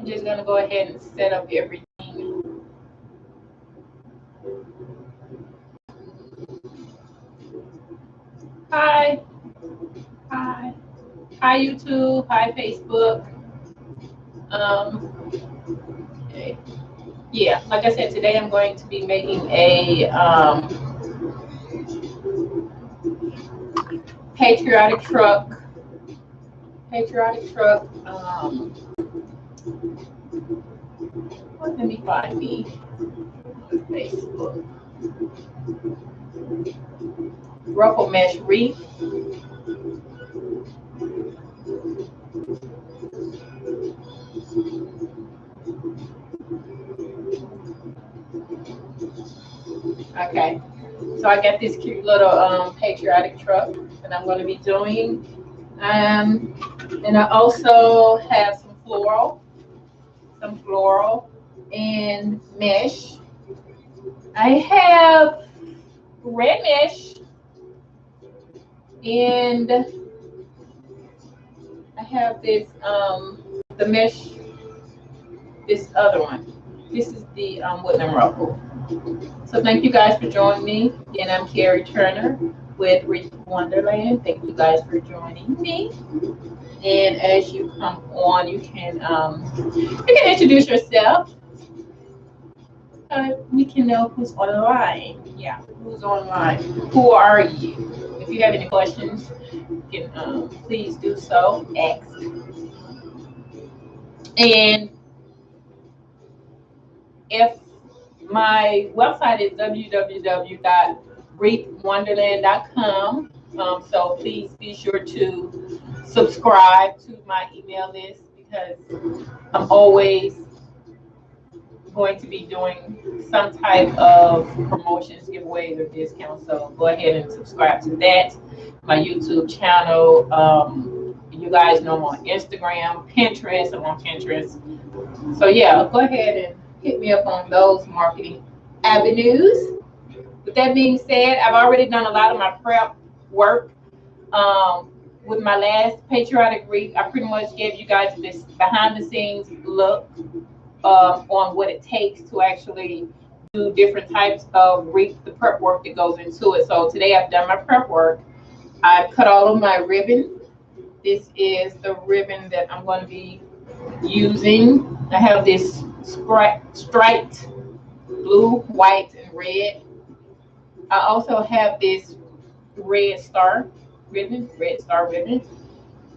I'm just gonna go ahead and set up everything. Hi, hi, hi YouTube, hi Facebook. Okay. Yeah, like I said, today I'm going to be making a patriotic truck. Patriotic truck. Let me find me on Facebook. Ruffle mesh wreath. Okay, so I got this cute little patriotic truck that I'm going to be doing. And I also have some floral and mesh. I have red mesh and I have this the mesh, this other one. This is the Woodland Ruffle. So thank you guys for joining me. Again, I'm Carrie Turner with Wreath Wonderland. Thank you guys for joining me. And as you come on, you can introduce yourself. We can know who's online. Yeah, who's online. Who are you? If you have any questions, you can please do so. Ask. And if my website is www.wreathwonderland.com, so please be sure to subscribe to my email list because I'm always going to be doing some type of promotions, giveaways, or discounts. So go ahead and subscribe to that. My YouTube channel. You guys know I'm on Instagram, Pinterest. I'm on Pinterest. So yeah, go ahead and hit me up on those marketing avenues. With that being said, I've already done a lot of my prep work. With my last Patriotic Wreath, I pretty much gave you guys this behind the scenes look on what it takes to actually do different types of wreath, the prep work that goes into it. So today I've done my prep work. I've cut all of my ribbon. This is the ribbon that I'm going to be using. I have this striped blue, white, and red. I also have this red star ribbon,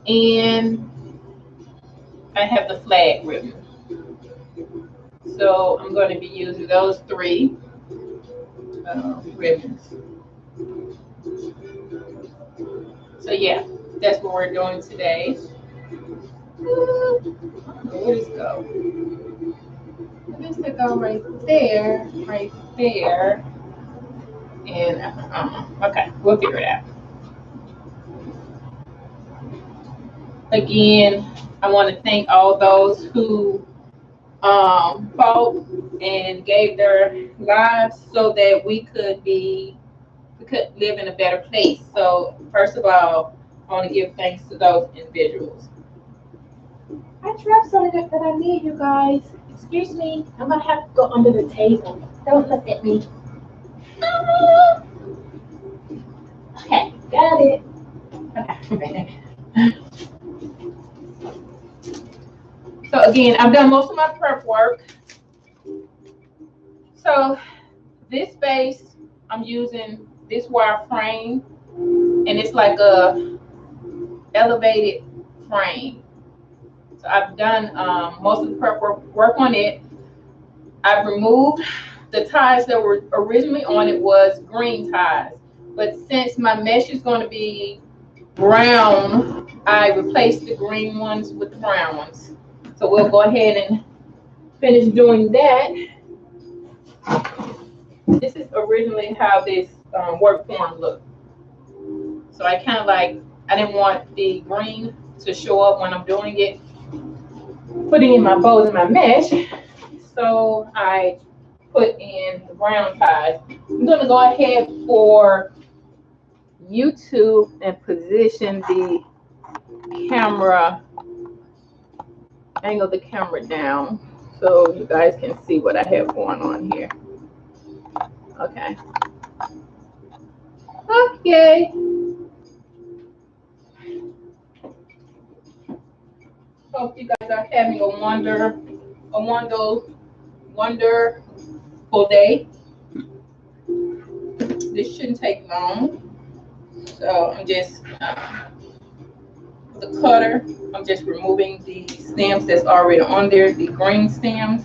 and I have the flag ribbon. So I'm going to be using those three ribbons. So yeah, that's what we're doing today. Where does it go? Where does it go? Right there, right there. And okay, we'll figure it out. Again, I want to thank all those who fought and gave their lives so that we could live in a better place. So first of all, I want to give thanks to those individuals. I dropped something that I need, you guys. Excuse me, I'm gonna have to go under the table. Don't look at me. Okay, got it. Okay. So again, I've done most of my prep work. So this base, I'm using this wire frame, and it's like a elevated frame. So I've done most of the prep work on it. I've removed the ties that were originally on it was green ties, but since my mesh is going to be brown, I replaced the green ones with the brown ones. So we'll go ahead and finish doing that. This is originally how this work form looked. So I kind of like, I didn't want the green to show up when I'm doing it, putting in my bows and my mesh. So I put in the brown ties. I'm going to go ahead for YouTube and position the camera angle the camera down so you guys can see what I have going on here. Okay. Okay. Hope you guys are having a wonderful day. This shouldn't take long. So I'm just with the cutter, I'm just removing the stems that's already on there, the green stems.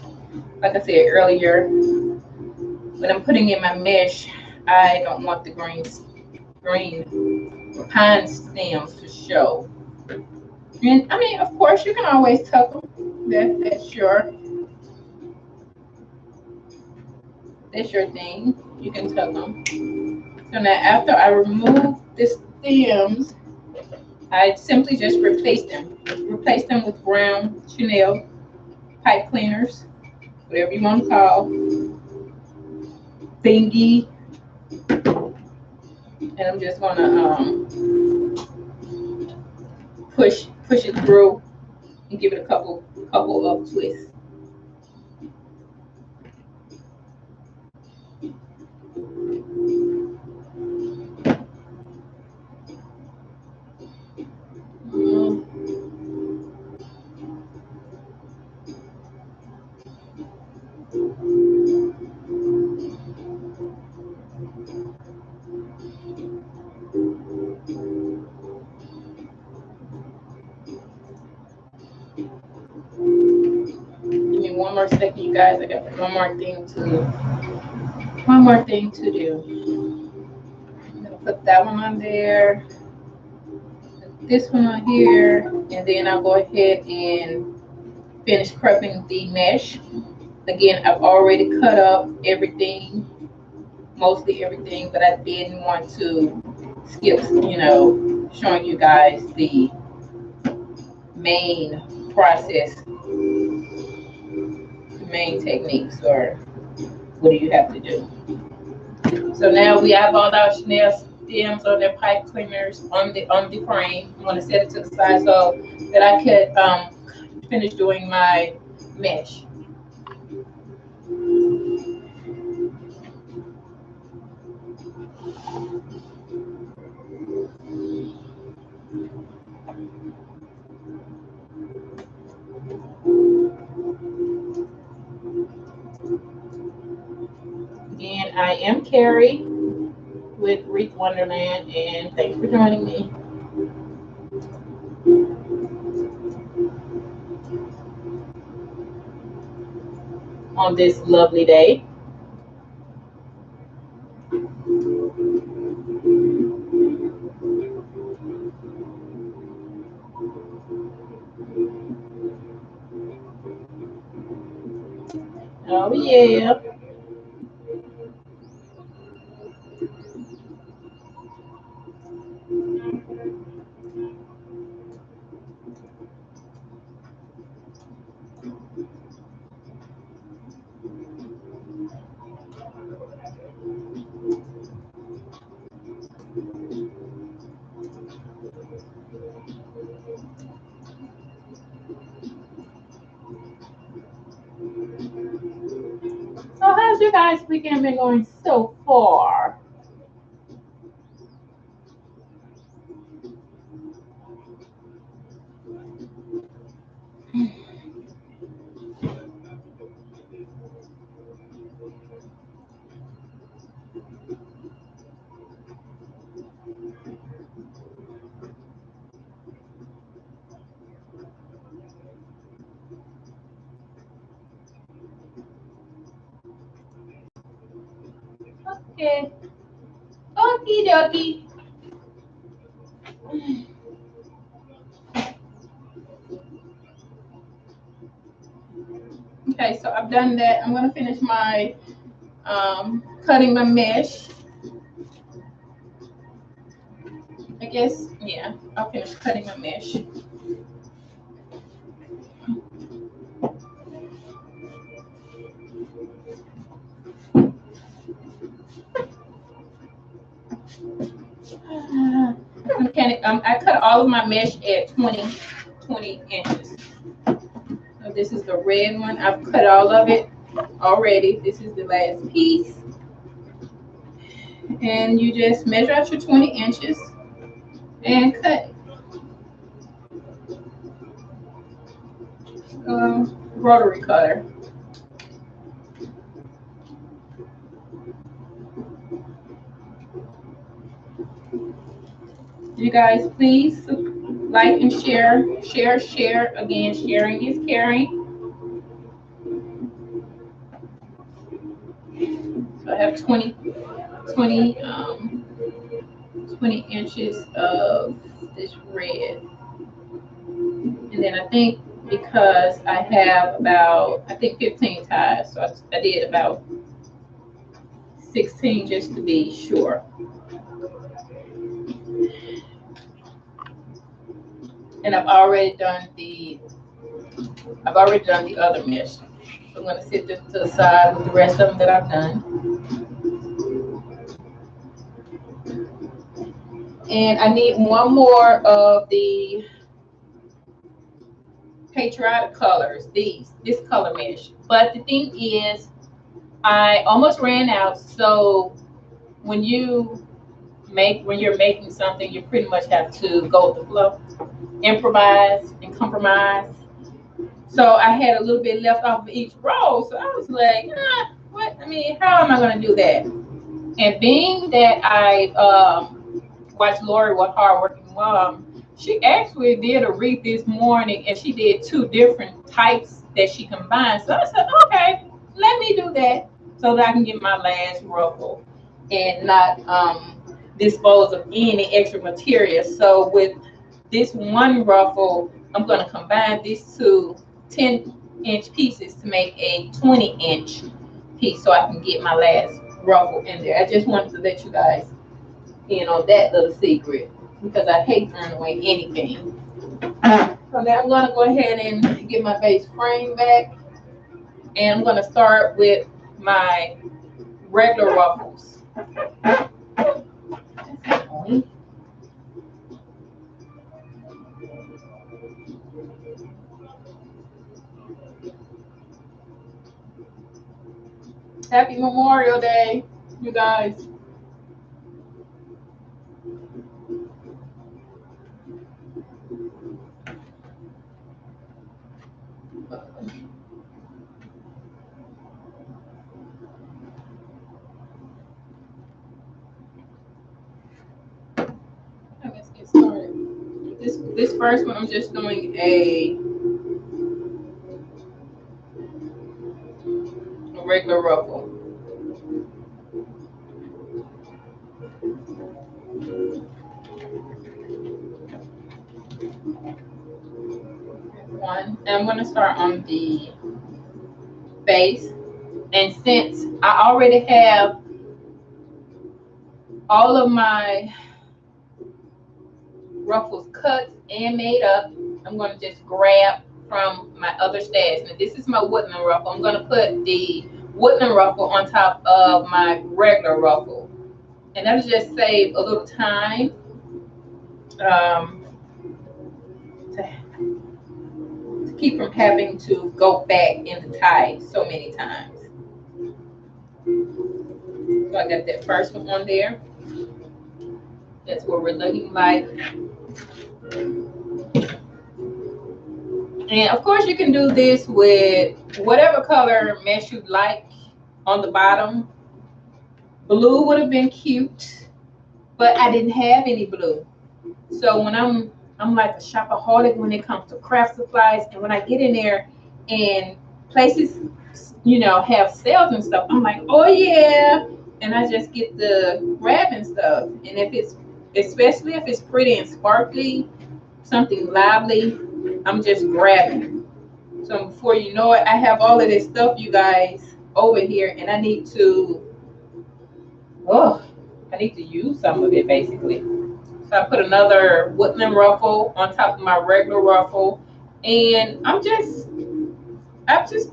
Like I said earlier, when I'm putting in my mesh, I don't want the green pine stems to show. And I mean, of course, you can always tuck them. That's your thing. You can tuck them. So now, after I remove the stems, I simply just replace them. Replace them with brown Chanel pipe cleaners, whatever you want to call thingy. And I'm just gonna push it through and give it a couple of twists. Give me one more second, you guys. I got one more thing to do. I'm gonna put that one on there, this one on here, and then I'll go ahead and finish prepping the mesh. Again, I've already cut up everything, mostly everything, but I didn't want to skip, showing you guys the main process, the main techniques, or what do you have to do. So now we have all our Chanel stems or their pipe cleaners on the frame. I'm going to set it to the side so that I could finish doing my mesh. Again, I am Carrie with Wreath Wonderland, and thanks for joining me on this lovely day. Oh yeah. So how's your guys' weekend been going so far? Okay. Okie dokie. Okay, so I've done that. I'm going to finish my cutting my mesh. I guess, yeah, I'll finish cutting my mesh. Okay, I cut all of my mesh at 20 inches. This is the red one. I've cut all of it already. This is the last piece. And you just measure out your 20 inches and cut. Rotary cutter. You guys, please like and share. Share. Again, sharing is caring. So I have 20 inches of this red. And then I think because I have about, I think 15 ties, so I did about 16 just to be sure. And I've already done the other mesh. So I'm going to sit this to the side with the rest of them that I've done. And I need one more of the Patriotic colors, this color mesh. But the thing is, I almost ran out. So when you're making something, you pretty much have to go with the flow, improvise and compromise. So I had a little bit left off of each row. So I was like, what? I mean, how am I going to do that? And being that I watched Lori with Hardworking Mom, she actually did a wreath this morning, and she did 2 different types that she combined. So I said, okay, let me do that so that I can get my last ruffle and not dispose of any extra material. So with this one ruffle, I'm going to combine these 2 10-inch pieces to make a 20-inch piece so I can get my last ruffle in there. I just wanted to let you guys in on that little secret because I hate throwing away anything. So now I'm going to go ahead and get my base frame back, and I'm going to start with my regular ruffles. Happy Memorial Day, you guys. Let's get started. This first one, I'm just doing a regular ruffle. One, and I'm going to start on the base. And since I already have all of my ruffles cut and made up, I'm going to just grab from my other stash. Now this is my woodland ruffle. I'm going to put the woodland ruffle on top of my regular ruffle, and that'll just save a little time to keep from having to go back in the tie so many times. So I got that first one on there. That's what we're looking like. And of course you can do this with whatever color mesh you like on the bottom. Blue would have been cute, but I didn't have any blue. So when I'm like a shopaholic when it comes to craft supplies, and when I get in there and places, you know, have sales and stuff, I'm like, oh yeah, and I just get the grabbing stuff. And if it's, especially if it's pretty and sparkly, something lively, I'm just grabbing. So before you know it, I have all of this stuff, you guys, over here, and I need to use some of it basically. So I put another woodland ruffle on top of my regular ruffle, and I've just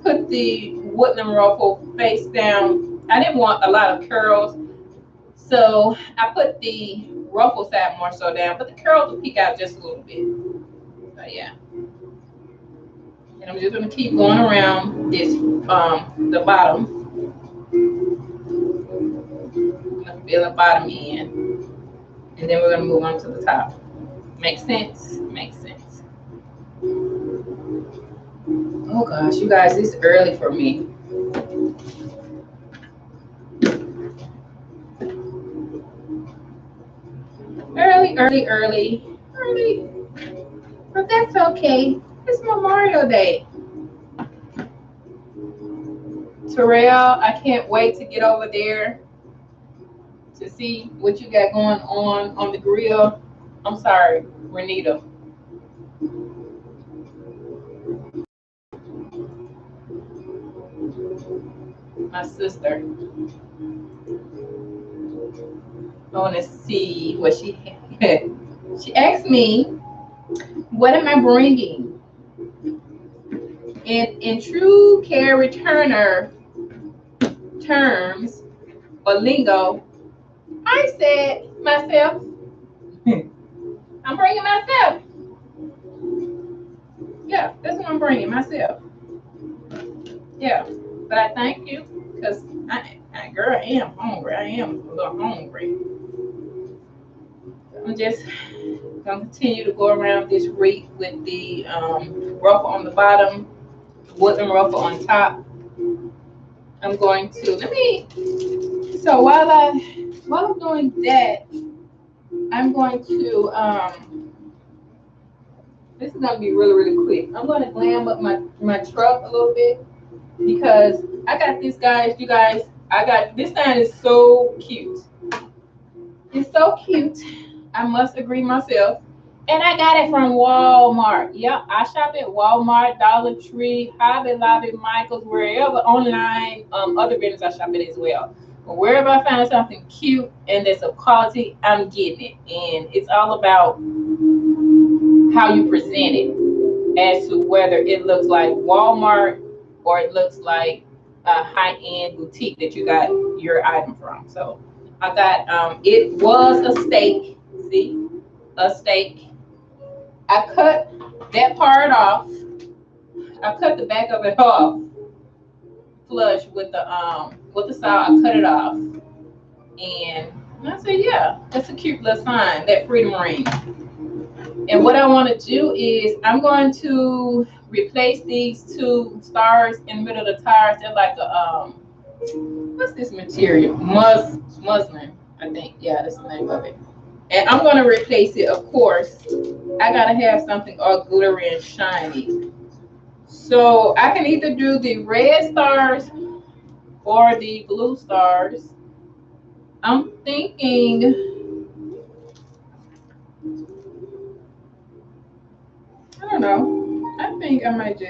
put the woodland ruffle face down. I didn't want a lot of curls, so I put the ruffle side more so down, but the curls will peek out just a little bit. So yeah. And I'm just gonna keep going around this the bottom. I'm gonna fill the bottom in, and then we're gonna move on to the top. Makes sense? Makes sense. Oh gosh, you guys, it's early for me. Early. But that's okay. It's Memorial Day. Terrell, I can't wait to get over there to see what you got going on the grill. I'm sorry, Renita. My sister. I want to see what she had. She asked me, what am I bringing? In true Carrie Turner terms or lingo, I said myself. I'm bringing myself. Yeah, that's what I'm bringing myself. Yeah, but I thank you because girl, I am hungry. I am a little hungry. I'm just gonna continue to go around this wreath with the ruffle on the bottom, wooden ruffle on top. I'm going to so while I'm doing that, I'm going to this is gonna be really quick. I'm gonna glam up my truck a little bit because I got this, guys. You guys, I got this sign is so cute. It's so cute. I must agree myself. And I got it from Walmart. Yep, I shop at Walmart, Dollar Tree, Hobby Lobby, Michael's, wherever online, other vendors I shop at as well. But wherever I find something cute and that's of quality, I'm getting it. And it's all about how you present it as to whether it looks like Walmart or it looks like a high-end boutique that you got your item from. So I got it was a steak. See, a steak. I cut that part off. I cut the back of it off, flush with the saw. I cut it off, and I said, yeah, that's a cute little sign, that freedom ring. And what I want to do is I'm going to replace these two stars in the middle of the tires. They're like a what's this material? Muslin, I think. Yeah, that's the name of it. And I'm going to replace it, of course. I got to have something all glittery and shiny. So I can either do the red stars or the blue stars. I'm thinking, I don't know. I think I might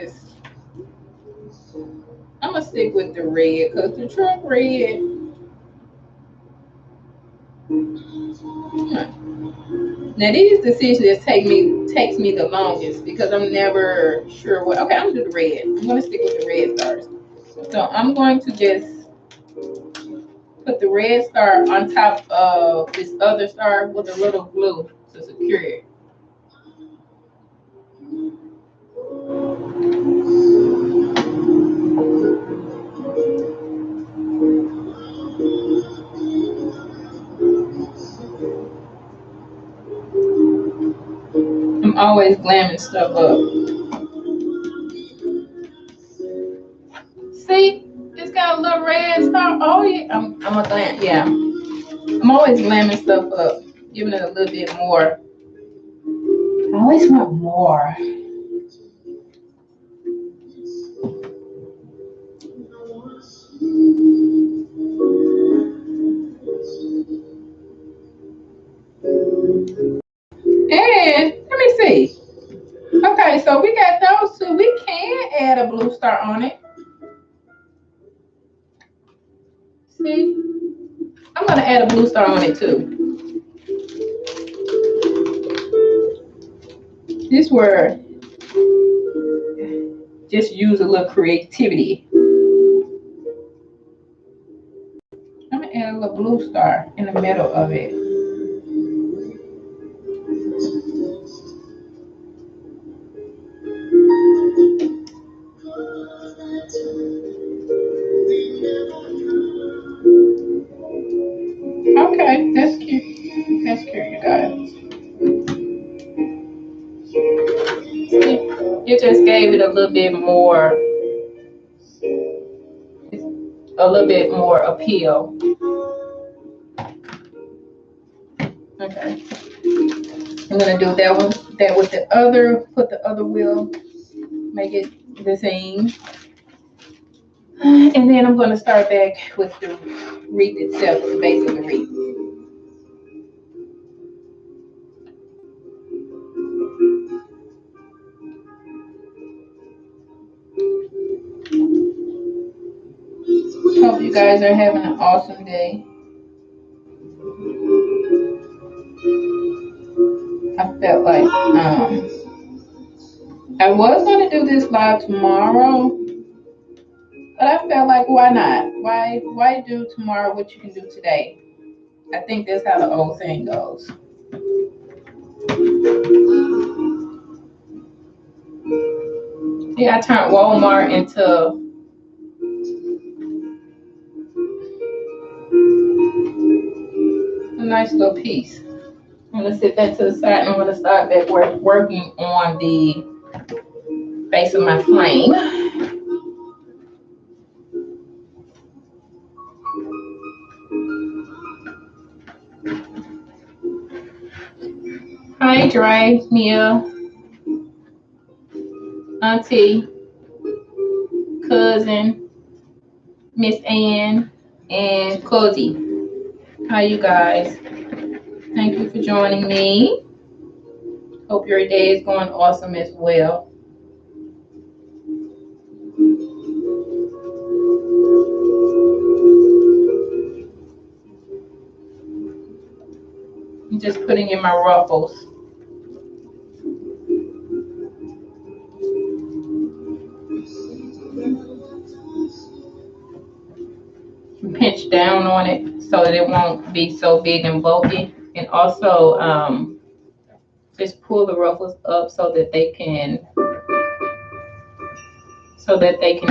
I'm going to stick with the red because the truck red. Now these decisions takes me the longest because I'm never sure what. Okay, I'm gonna do the red. I'm gonna stick with the red stars. So I'm going to just put the red star on top of this other star with a little glue to secure it. I'm always glamming stuff up. See, it's got a little red star. Oh yeah, I'm a glam. Yeah, I'm always glamming stuff up, giving it a little bit more. I always want more. And let me see. Okay, so we got those two. We can add a blue star on it. See, I'm gonna add a blue star on it too. This word, just use a little creativity. I'm gonna add a little blue star in the middle of it. It just gave it a little bit more appeal. Okay. I'm gonna do that with the other, put the other wheel, make it the same. And then I'm gonna start back with the wreath itself, the base of the wreath. Hope you guys are having an awesome day. I felt like I was gonna do this live tomorrow, but I felt like why not? Why do tomorrow what you can do today? I think that's how the old saying goes. Yeah, I turned Walmart into a nice little piece. I'm gonna sit that to the side and I'm gonna start back working on the base of my flame. Hi, Dre, Mia, Auntie, Cousin, Miss Ann, and Cozy. Hi, you guys. Thank you for joining me. Hope your day is going awesome as well. I'm just putting in my ruffles. Pinch down on it so that it won't be so big and bulky, and also just pull the ruffles up so that they can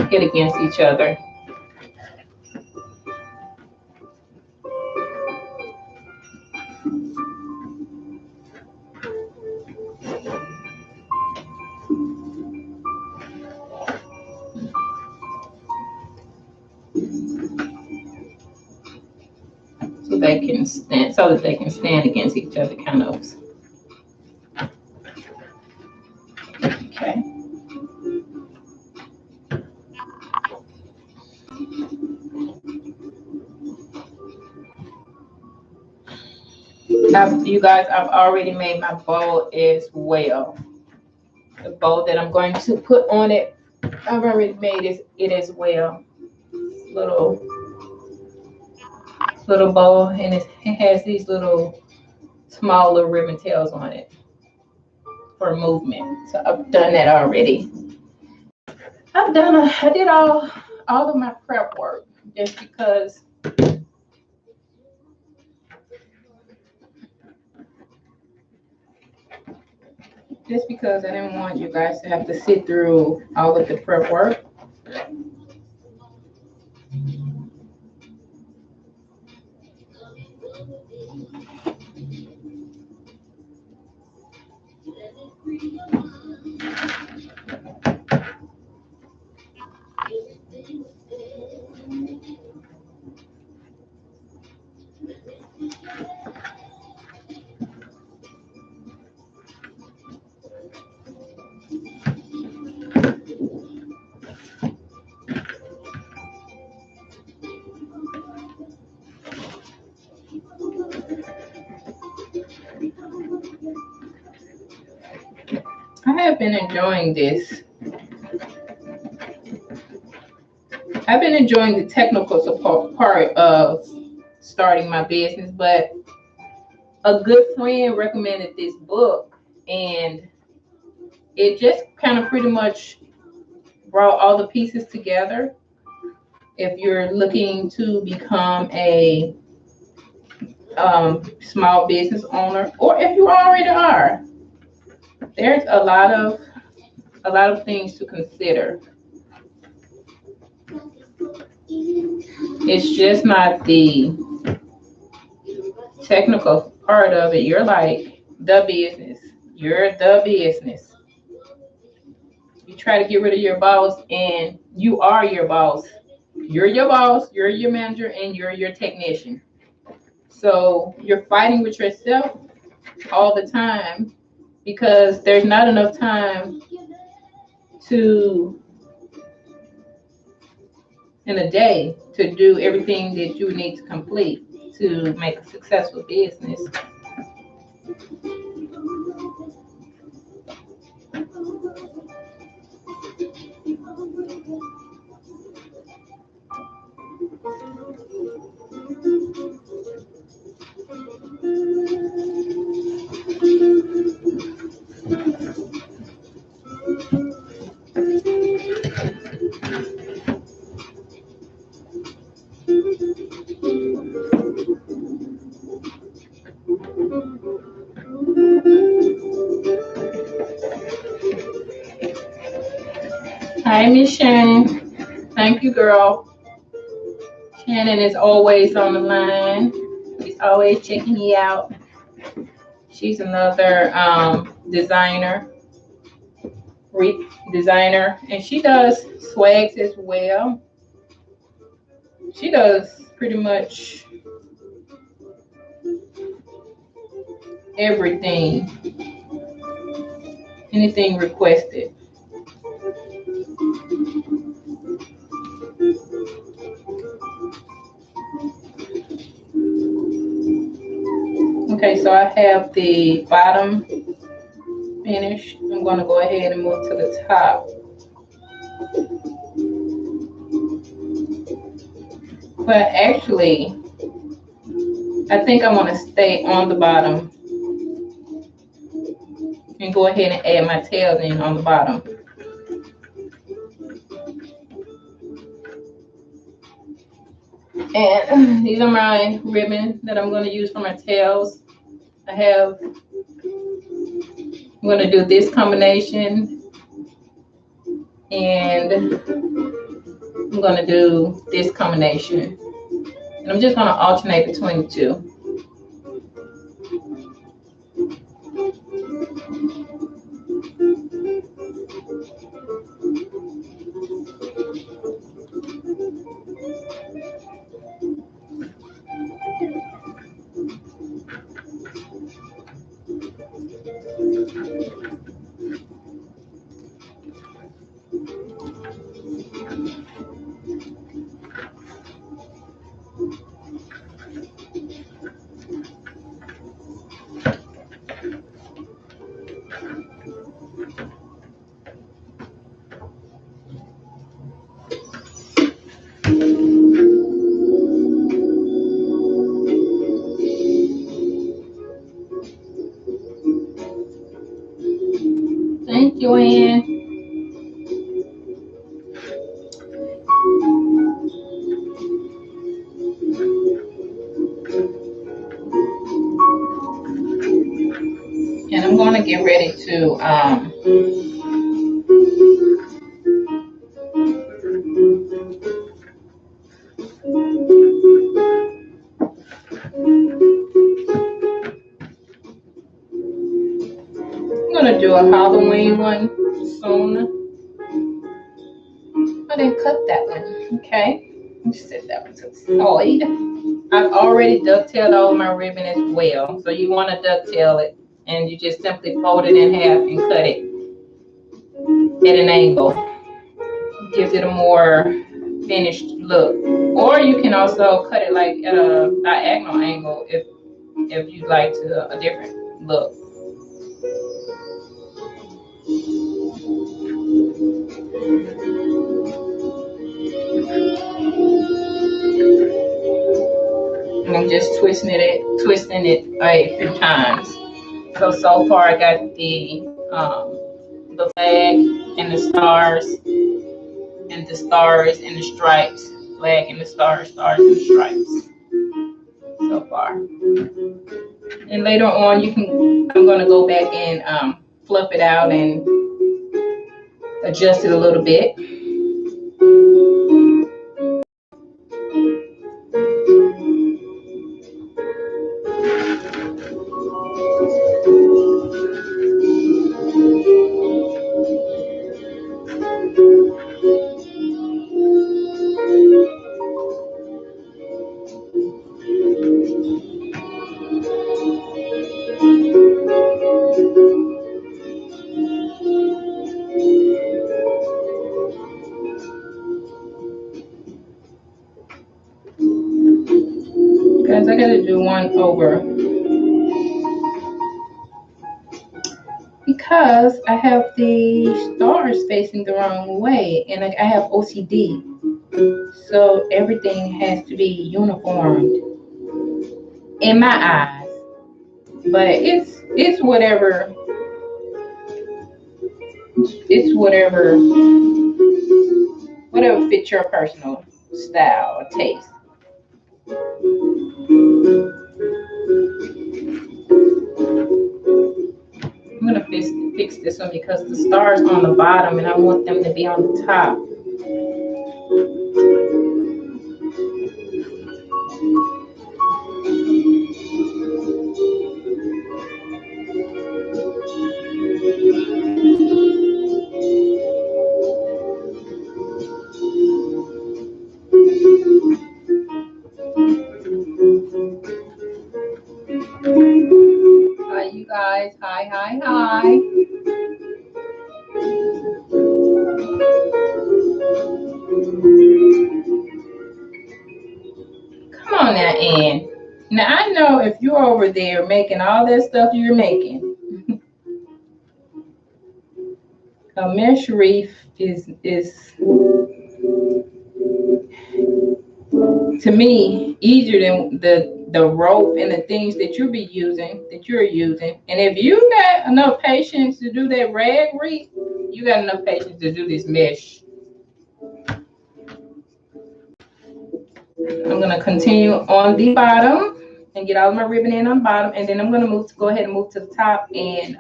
hit against each other. So that they can stand against each other, kind of. Okay. You guys, I've already made my bow as well. The bow that I'm going to put on it, I've already made it as well. Little bow, and it has these little small little ribbon tails on it for movement. So I've done that already. I did all of my prep work just because I didn't want you guys to have to sit through all of the prep work. I have been enjoying this. I've been enjoying the technical support part of starting my business, but a good friend recommended this book, and it just kind of pretty much brought all the pieces together. If you're looking to become a small business owner, or if you already are, there's a lot of things to consider. It's just not the technical part of it. You're like the business. You're the business. try to get rid of your boss, and you are your boss. You're your boss, you're your manager, and you're your technician. So you're fighting with yourself all the time because there's not enough time to in a day to do everything that you need to complete to make a successful business. Hi, Miss Shannon. Thank you, girl. Shannon is always on the line. She's always checking me out. She's another designer, Wreath designer, and she does swags as well. She does pretty much everything, anything requested. Okay, so I have the bottom finished. I'm going to go ahead and move to the top. But actually, I think I want to stay on the bottom and go ahead and add my tails in on the bottom. And these are my ribbon that I'm going to use for my tails. I'm going to do this combination, and I'm going to do this combination. And I'm just going to alternate between the two. Thank you, Ann. And I'm going to get ready to do a Halloween one soon. I didn't cut that one. Okay, let me set that one to the side. I've already dovetailed all my ribbon as well, so you want to dovetail it, and you just simply fold it in half and cut it at an angle. It gives it a more finished look. Or you can also cut it like at a diagonal angle if you'd like to a different look. And I'm just twisting it a few times. So far I got the flag and the stars and the stars and the stripes, flag and the stars and the stripes so far. And later on I'm gonna go back and fluff it out and adjust it a little bit. had to do one over because I have the stars facing the wrong way, and I have OCD, so everything has to be uniformed in my eyes. But it's whatever. It's whatever fits your personal style or taste. I'm gonna fix this one because the stars on the bottom and I want them to be on the top. Hi, you guys. Hi. Come on now, Ann. Now I know if you're over there making all that stuff you're making, a mesh wreath is to me easier than the rope and the things that you're using. And if you got enough patience to do that rag wreath, you got enough patience to do this mesh. I'm gonna continue on the bottom and get all my ribbon in on the bottom, and then I'm gonna go ahead and move to the top and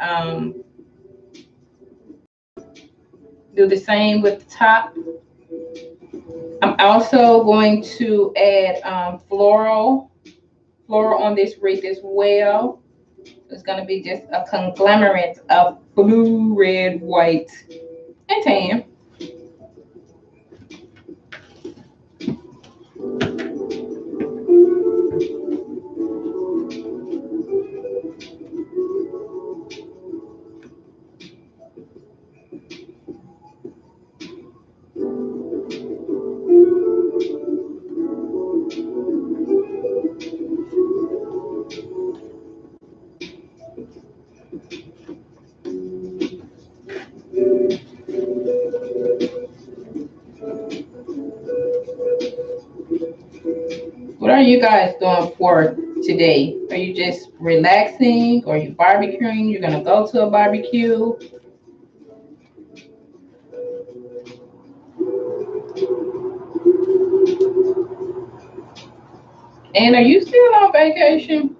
do the same with the top. I'm also going to add floral on this wreath as well. It's going to be just a conglomerate of blue, red, white, and tan. What are you guys doing for today? Are you just relaxing, or are you barbecuing? You're gonna go to a barbecue? And are you still on vacation?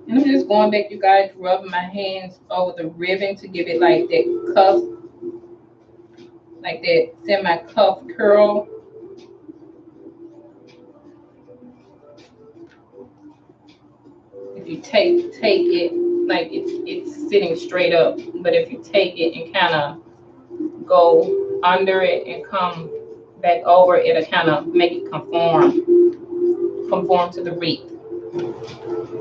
And I'm just going back, you guys, rubbing my hands over the ribbon to give it like that cuff, like that semi-cuff curl. If you take it, like it's sitting straight up, but if you take it and kind of go under it and come back over, it'll kind of make it conform to the wreath.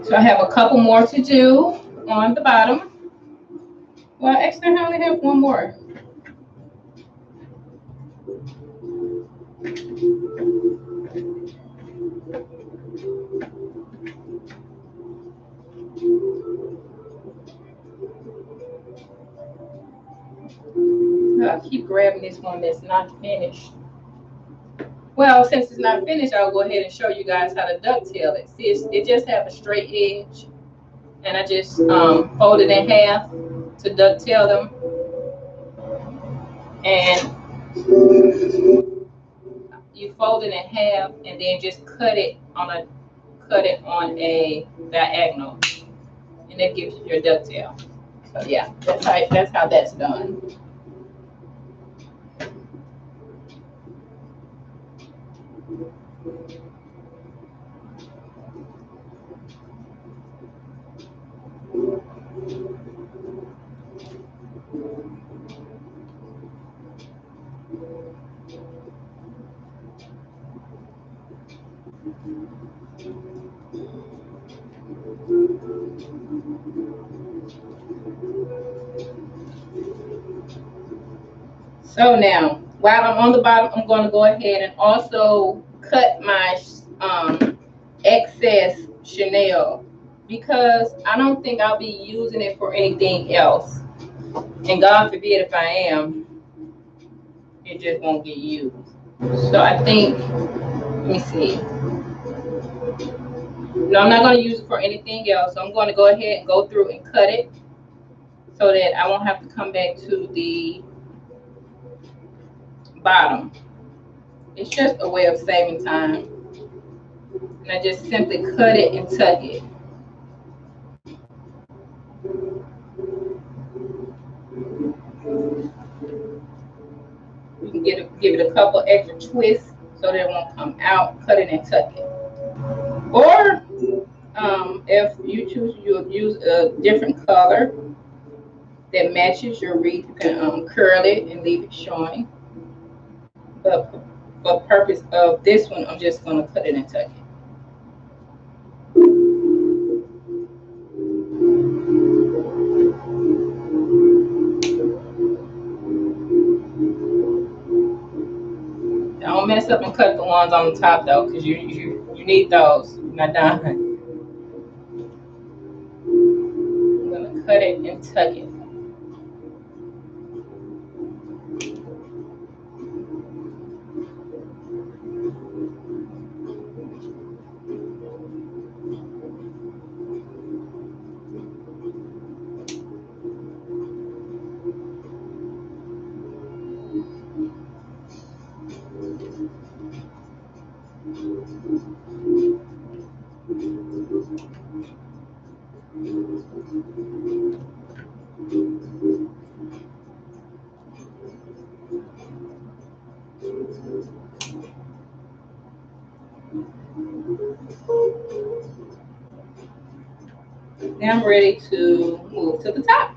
So I have a couple more to do on the bottom. Well, actually, I only have one more. I'll keep grabbing this one that's not finished. Well, since it's not finished, I'll go ahead and show you guys how to dovetail it. See, it just have a straight edge, and I just fold it in half to dovetail them. And you fold it in half, and then just cut it on a diagonal. and that gives you your ducktail. So yeah, that's how that's done. So now, while I'm on the bottom, I'm going to go ahead and also cut my excess Chanel, because I don't think I'll be using it for anything else. And God forbid if I am, it just won't get used. So I think, let me see. No, I'm not going to use it for anything else. So I'm going to go ahead and go through and cut it so that I won't have to come back to the bottom. It's just a way of saving time. And I just simply cut it and tuck it. You can give it a couple extra twists so that it won't come out. Cut it and tuck it. Or if you choose, you'll use a different color that matches your wreath. You can curl it and leave it showing. But for purpose of this one, I'm just going to cut it and tuck it. Don't mess up and cut the ones on the top though, because you need those. You're not done. I'm going to cut it and tuck it. Now I'm ready to move to the top.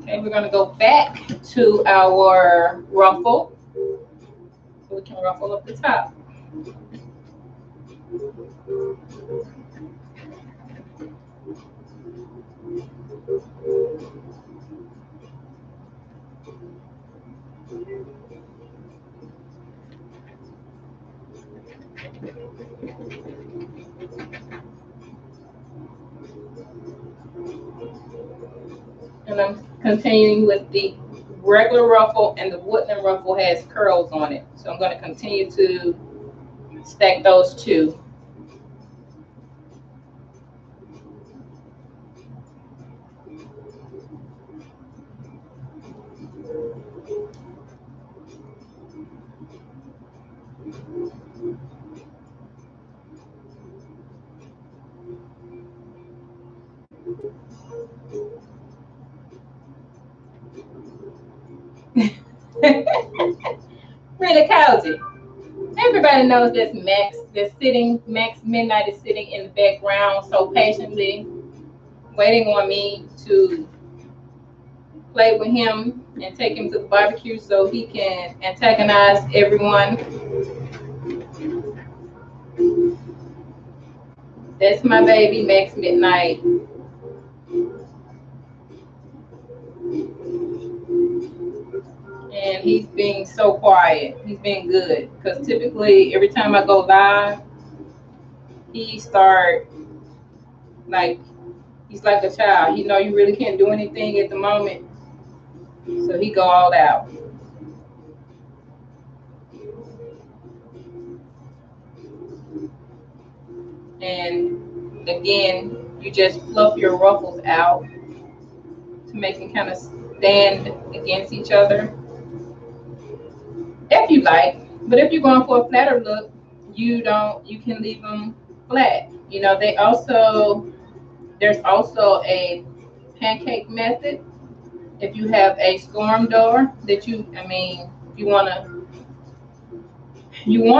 Okay, we're going to go back to our ruffle. So we can ruffle up the top. And I'm continuing with the regular ruffle, and the woodland ruffle has curls on it. So I'm going to continue to stack those two. Really cozy. Everybody knows that's Max. Max Midnight is sitting in the background so patiently, waiting on me to play with him and take him to the barbecue so he can antagonize everyone. That's my baby, Max Midnight. And he's being so quiet. He's being good, because typically every time I go live, he start like he's like a child. You really can't do anything at the moment, so he go all out. And again, You just fluff your ruffles out to make them kind of stand against each other, if you like. But if you're going for a flatter look, you can leave them flat. You know, there's also a pancake method. If you have a storm door that if you want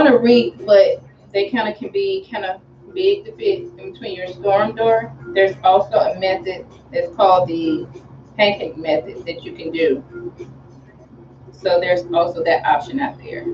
to wreath, but they kind of can be kind of big to fit in between your storm door. There's also a method that's called the pancake method that you can do. So there's also that option out there.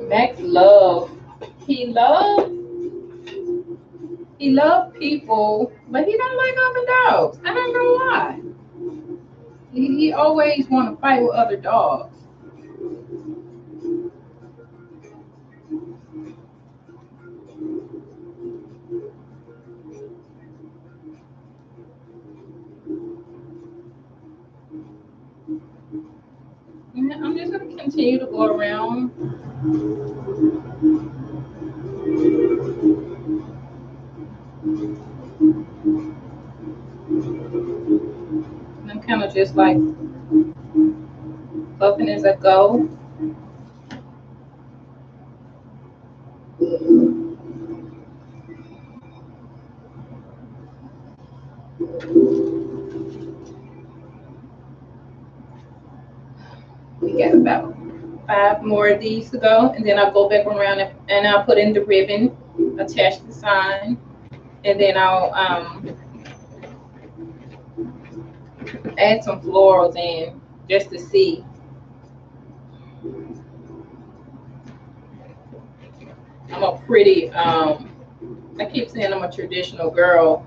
Max love. He loves he loves people, but he don't like other dogs. I don't know why. He always want to fight with other dogs. I'm just gonna continue to go around. And I'm kind of just like fluffing as I go. We got about 5 more of these to go, and then I'll go back around and I'll put in the ribbon, attach the sign, and then I'll add some florals in just to see. I'm a pretty I keep saying I'm a traditional girl.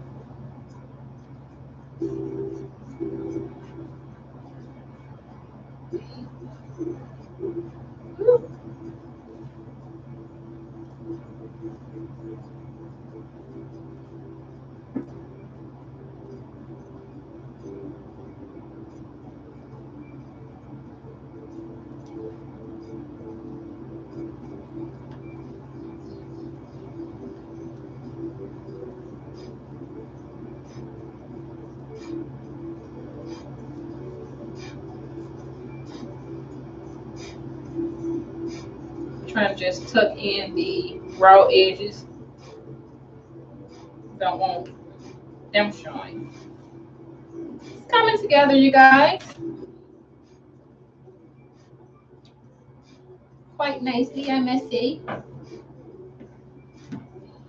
Trying to just tuck in the raw edges. Don't want them showing. It's coming together, you guys. Quite nicely, I must say.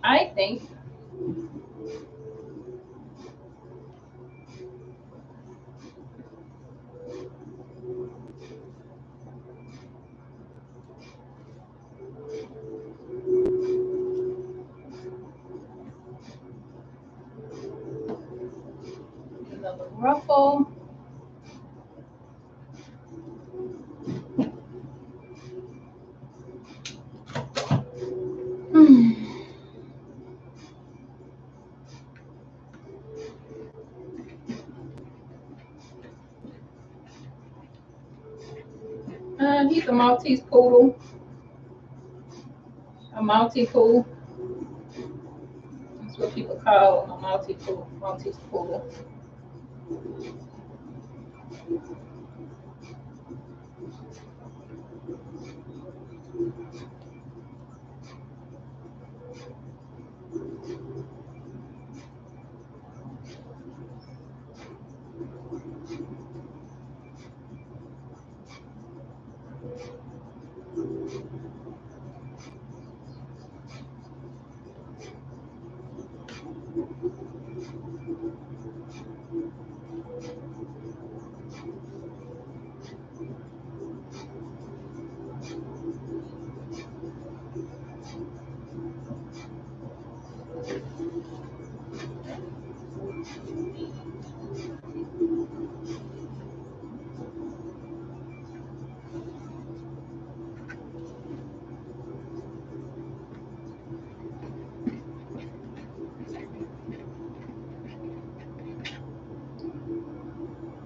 I think. Another ruffle. He's a Maltese poodle. A Maltese poodle. That's what people call a Maltese poodle. Maltese poodle.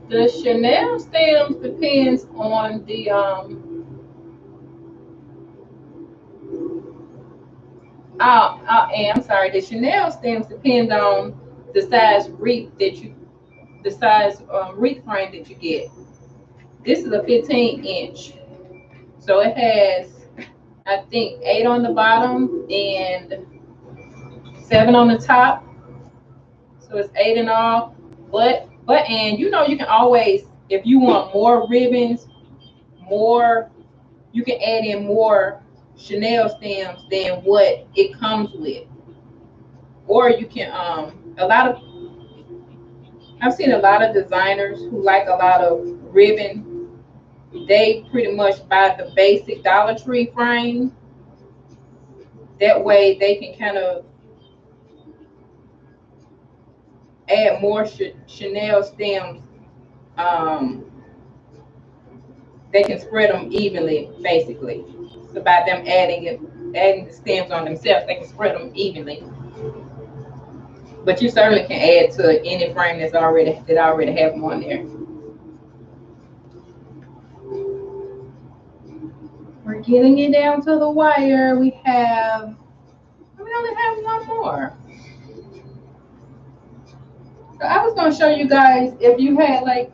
The Chanel stems depends on the I'm sorry. The Chanel stems depend on the size wreath that you, the size wreath frame that you get. This is a 15-inch, so it has, I think, 8 on the bottom and 7 on the top. So it's 8 in all. But and you know you can always, if you want more ribbons, more, you can add in more Chanel stems than what it comes with. Or you can a lot of, I've seen a lot of designers who like a lot of ribbon. They pretty much buy the basic Dollar Tree frame. That way they can kind of add more Chanel stems. Um, they can spread them evenly, basically. So by them adding the stems on themselves, they can spread them evenly. But you certainly can add to any frame that already have them on there. We're getting it down to the wire. We only have one more. So I was gonna show you guys if you had like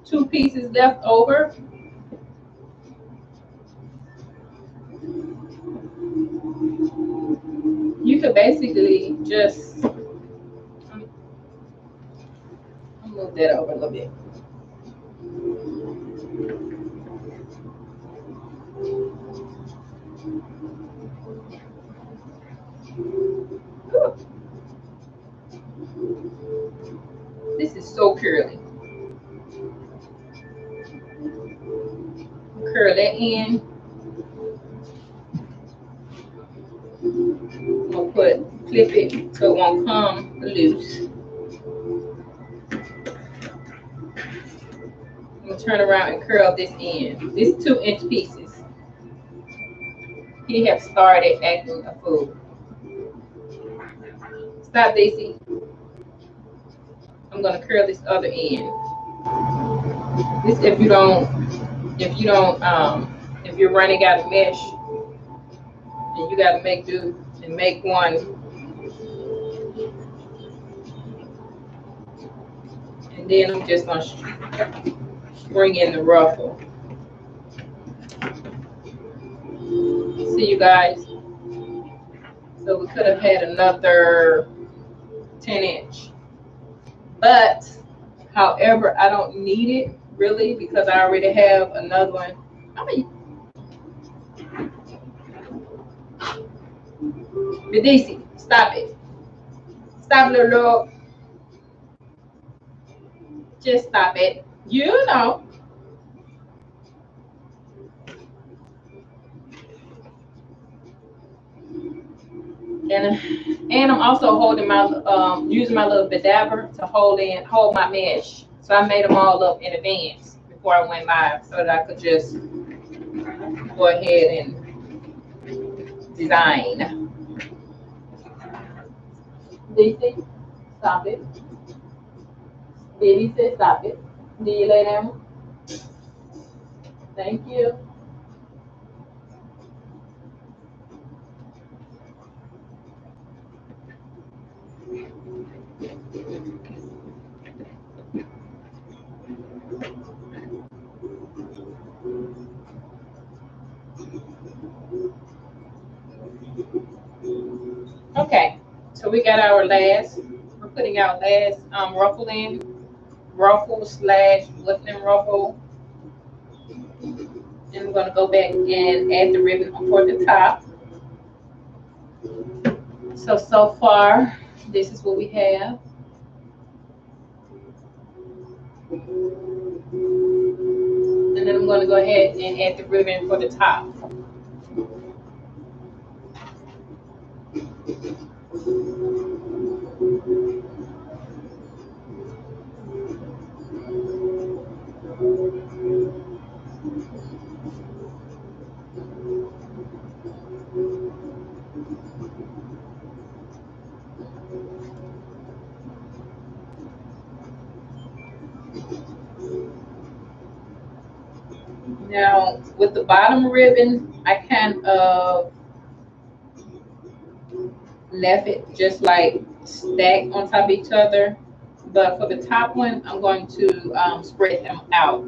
2 pieces left over. You could basically just move that over a little bit. This is so curly. Curl that in. I'm gonna clip it so it won't come loose. I'm gonna turn around and curl this in. This 2-inch pieces. He have started acting a fool. Stop, Daisy. I'm gonna curl this other end. This if you're running out of mesh and you gotta make do and make one. And then I'm just gonna bring in the ruffle. See you guys. So we could have had another 10-inch. But however, I don't need it really because I already have another one. Bidisi, stop it. Stop, little. Just stop it. You know. And I'm also holding my using my little bedaber to hold my mesh. So I made them all up in advance before I went live so that I could just go ahead and design. Daisy, stop it. Baby said stop it. Do you lay down? Thank you. Okay, so we got our last, we're putting our last ruffle in, ruffle slash lifting ruffle. And we're going to go back and add the ribbon for the top. So far, this is what we have. And then I'm going to go ahead and add the ribbon for the top. Now, with the bottom ribbon, I kind of left it just like stacked on top of each other. But for the top one, I'm going to spread them out.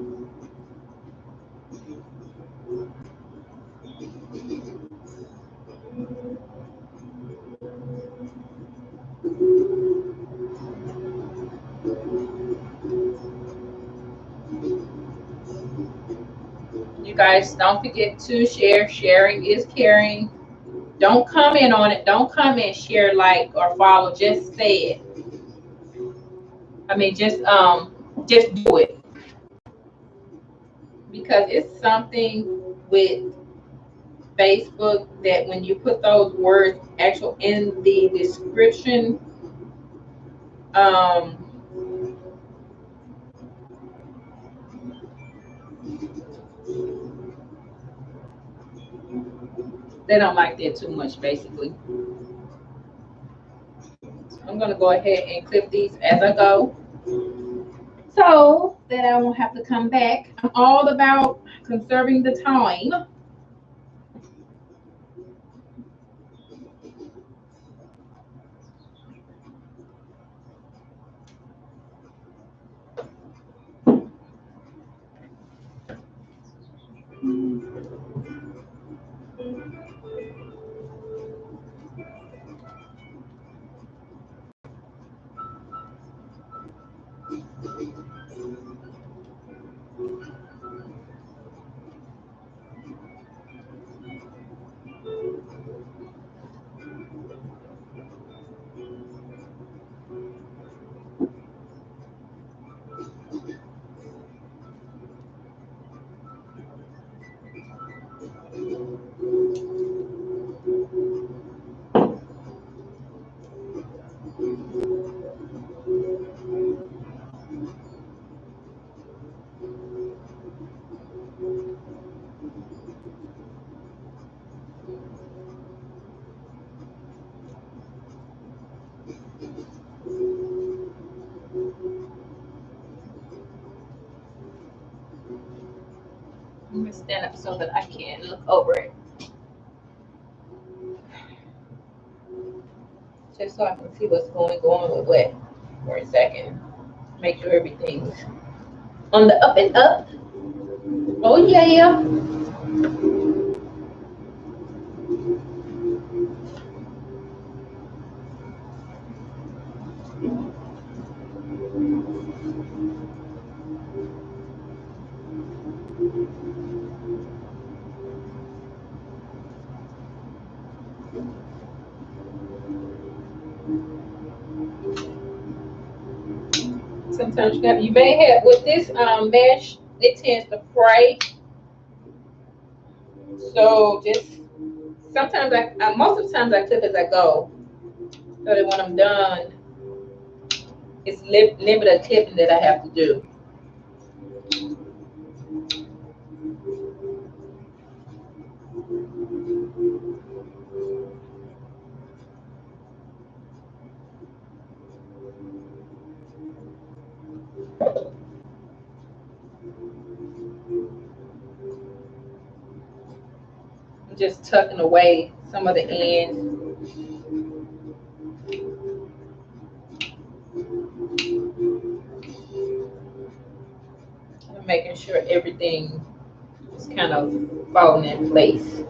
You guys don't forget to share. Sharing is caring. Don't comment on it. Don't comment, share, like, or follow. Just say it. I mean, just do it. Because it's something with Facebook that when you put those words actual in the description, um, they don't like that too much, basically. So I'm going to go ahead and clip these as I go so that I won't have to come back. I'm all about conserving the time. I'm going to stand up so that I can look over it. Just so I can see what's going on with what for a second. Make sure everything's on the up and up. Oh yeah. Sometimes you may have with this mesh, it tends to fray. So just sometimes most of the times I clip as I go, so that when I'm done, it's limited clipping that I have to do. I'm just tucking away some of the ends. I'm making sure everything is kind of falling in place.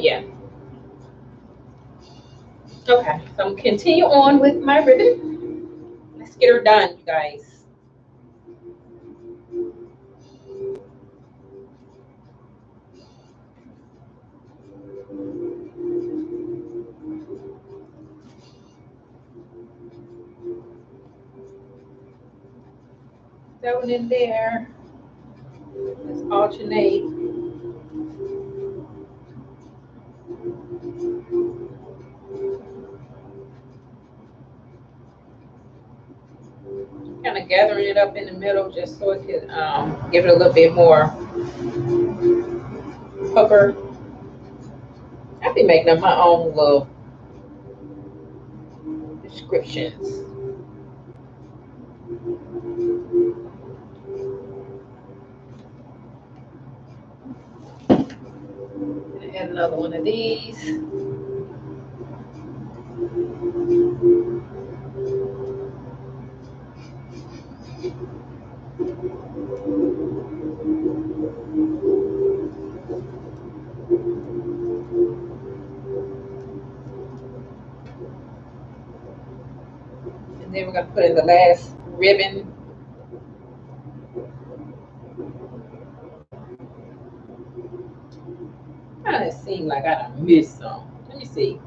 yeah. Okay, so I'm continue on with my ribbon. Let's get her done, you guys. That one in there. Let's alternate. Kind of gathering it up in the middle just so it could give it a little bit more cover. I'll be making up my own little descriptions. Add another one of these. And then we're going to put in the last ribbon. Kind of seemed like I done missed some. Let me see.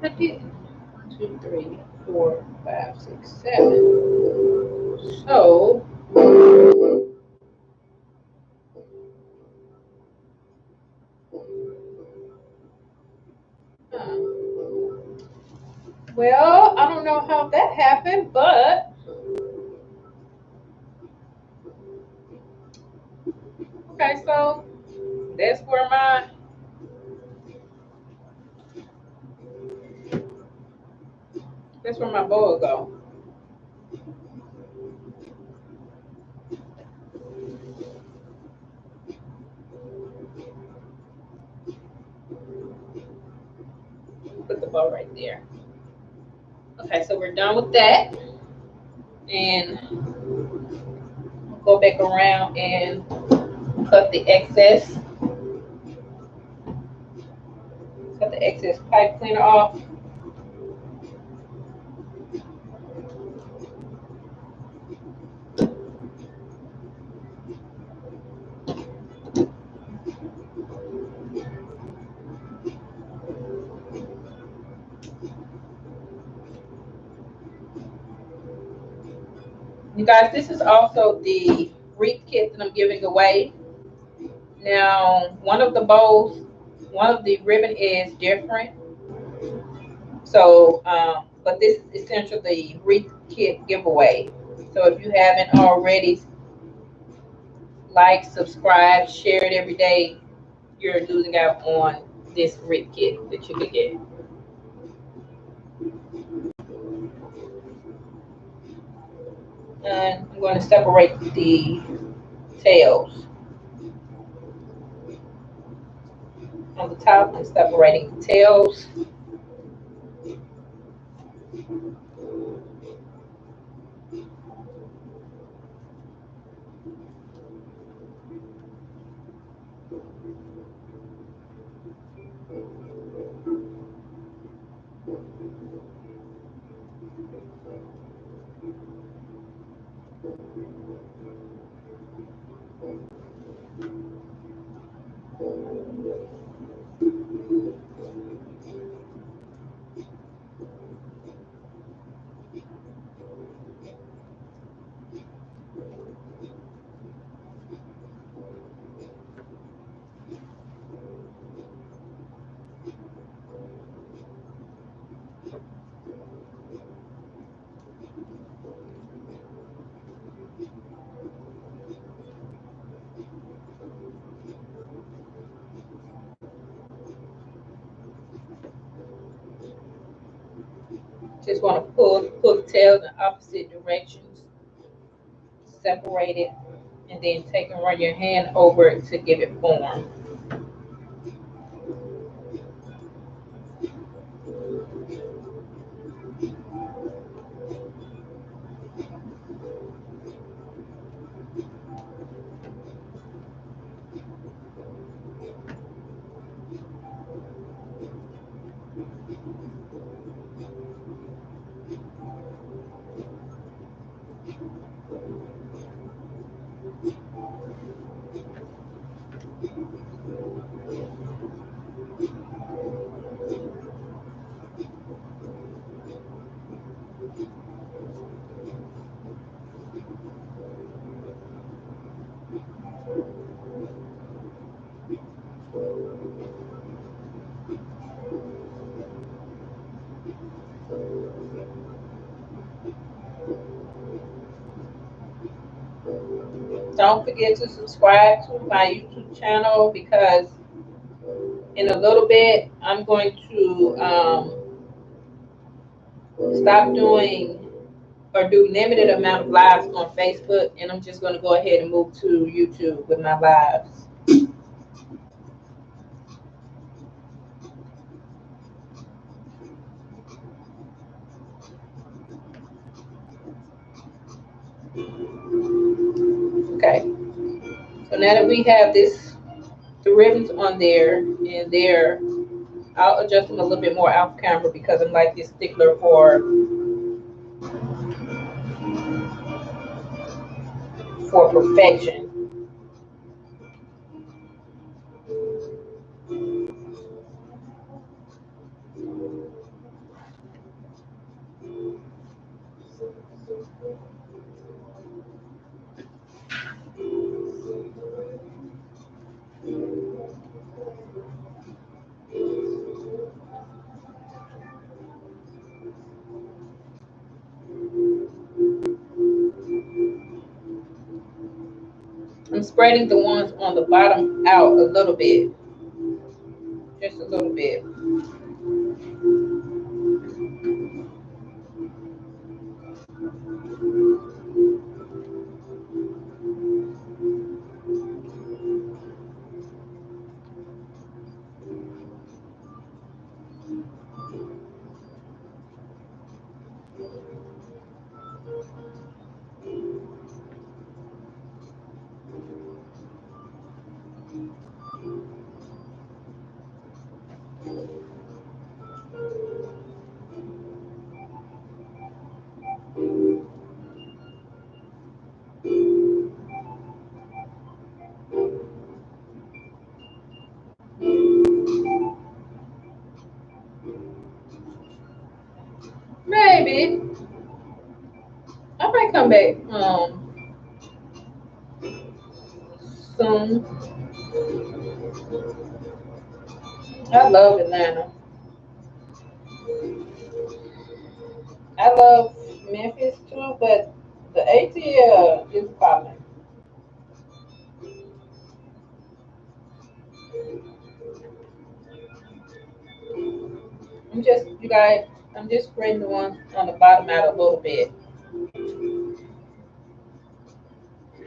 I didn't. 1, 2, 3, 4, 5, 6, 7. So well, I don't know how that happened, but okay, so that's where my bowl go. Put the bow right there. Okay, so we're done with that. And go back around and cut the excess. Cut the excess pipe cleaner off. You guys, this is also the wreath kit that I'm giving away. Now, one of the ribbon is different. So, but this is essentially wreath kit giveaway. So if you haven't already, like, subscribe, share it every day, you're losing out on this wreath kit that you can get. And I'm going to separate the tails. On the top, I'm separating the tails. Just want to pull the tail in opposite directions, separate it, and then take and run your hand over it to give it form. Don't forget to subscribe to my YouTube channel because in a little bit I'm going to stop doing or do limited amount of lives on Facebook, and I'm just going to go ahead and move to YouTube with my lives. Okay, so now that we have the ribbons on there and there, I'll adjust them a little bit more off camera because I'm like this stickler for perfection. I'm spreading the ones on the bottom out a little bit, just a little bit. Maybe I might come back soon. I love Atlanta. I love Memphis too, but the ATL is popping. You guys, I'm just spreading the ones on the bottom out a little bit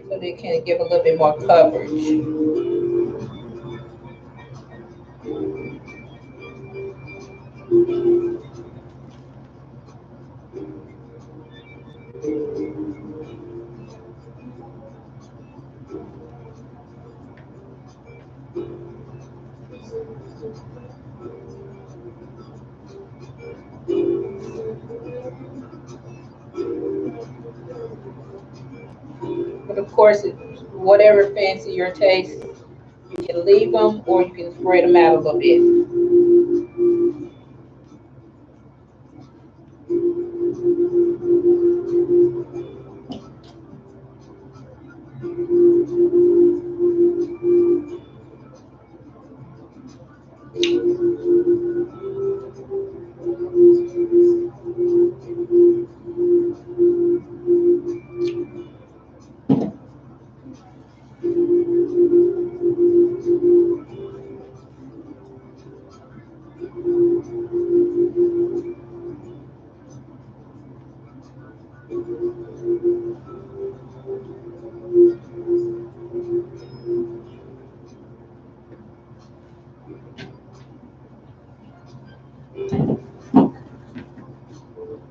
so they can give a little bit more coverage. But of course, whatever fancy your taste, you can leave them or you can spread them out a little bit.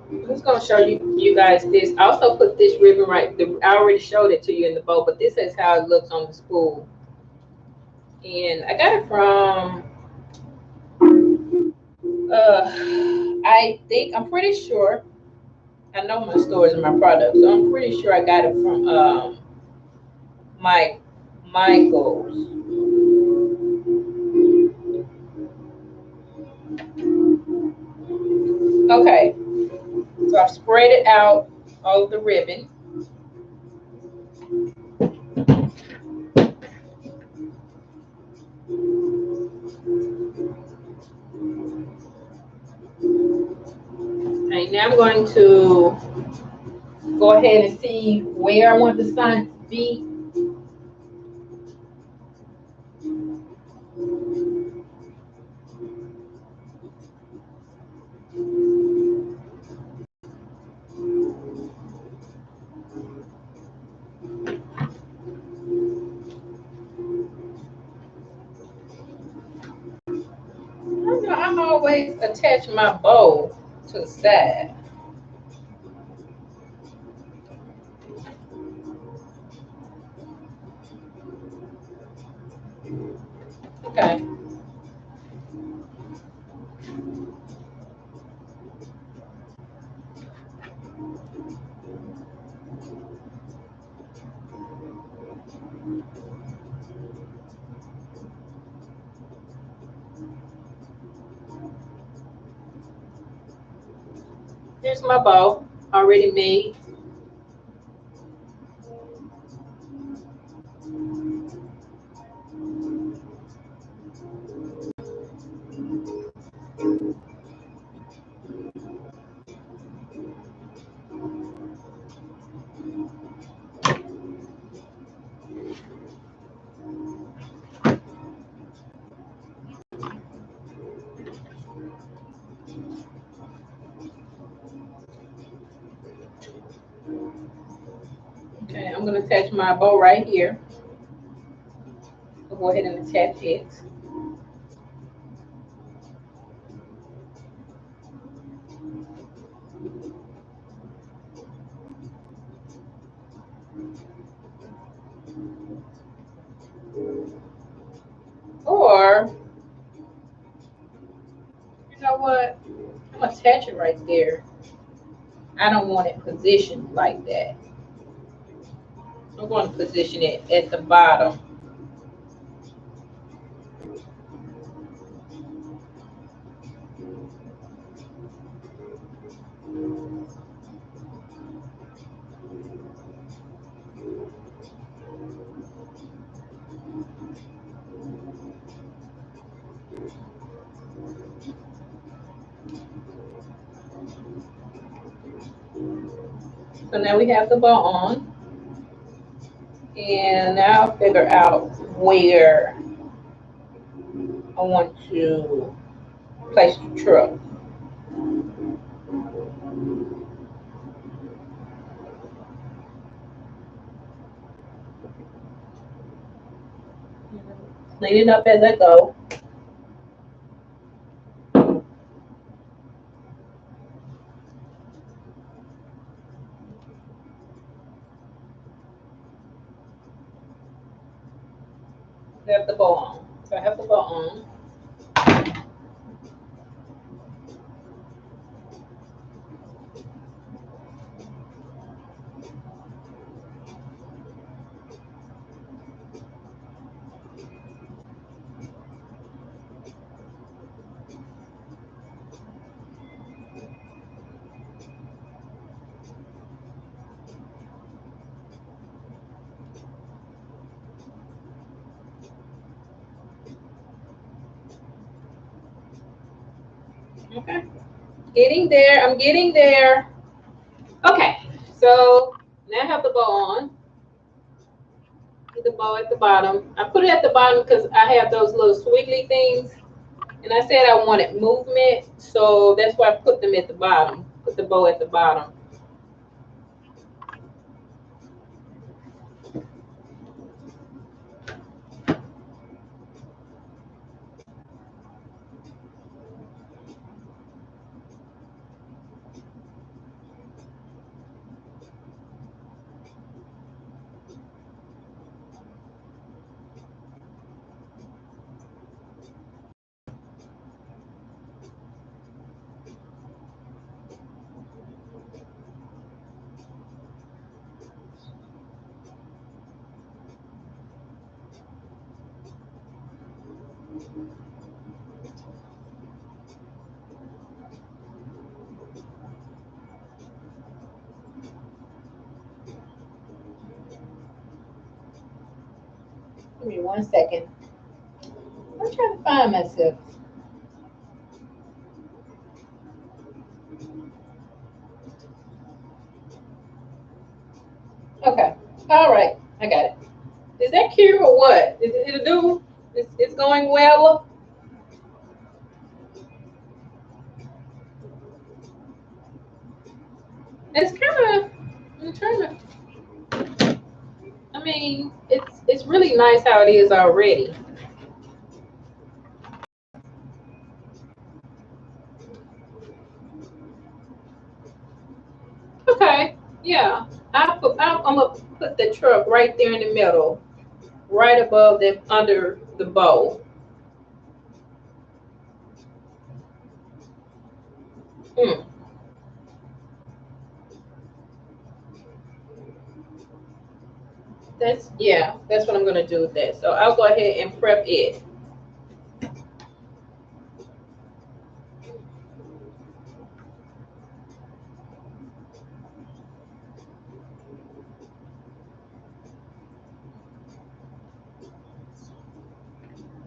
I'm just gonna show you guys this. I also put this ribbon right. I already showed it to you in the bow, but this is how it looks on the spool. And I got it from I'm pretty sure. I know my stores and my products, so I'm pretty sure I got it from my Michaels. Okay, so I've spread it out all of the ribbon. Okay, now I'm going to go ahead and see where I want the sign to be. always attach my bow to the side. Okay. Here's my bow already made. Okay, I'm going to attach my bow right here. I'll go ahead and attach it. Or, you know what? I'm going to attach it right there. I don't want it positioned like that. I'm going to position it at the bottom. So now we have the bow on. And now I'll figure out where I want to place the truck. Clean it up as I go. I have the bow on. So I have the bow on. Okay. Getting there. I'm getting there. Okay. So now I have the bow on. The bow at the bottom. I put it at the bottom because I have those little squiggly things. And I said I wanted movement. So that's why I put them at the bottom. Put the bow at the bottom. Give me 1 second. I'm trying to find myself. Okay. All right. I got it. Is that cute or what? Is it a do? It's going well. It's kind of. I'm trying to. I mean, it's really nice how it is already. Yeah, I'm gonna put the truck right there in the middle, right above the under the bow. Mm. That's what I'm gonna do with that. So I'll go ahead and prep it.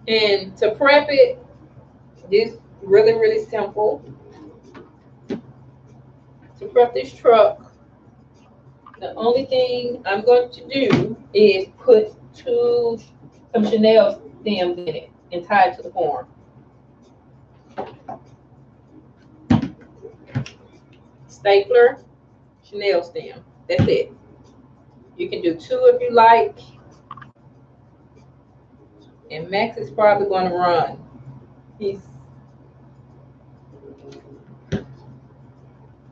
And to prep it, this really simple. To prep this truck, the only thing I'm going to do is put some Chanel stems in it and tie it to the form. Stapler, Chanel stem. That's it. You can do 2 if you like. And Max is probably going to run.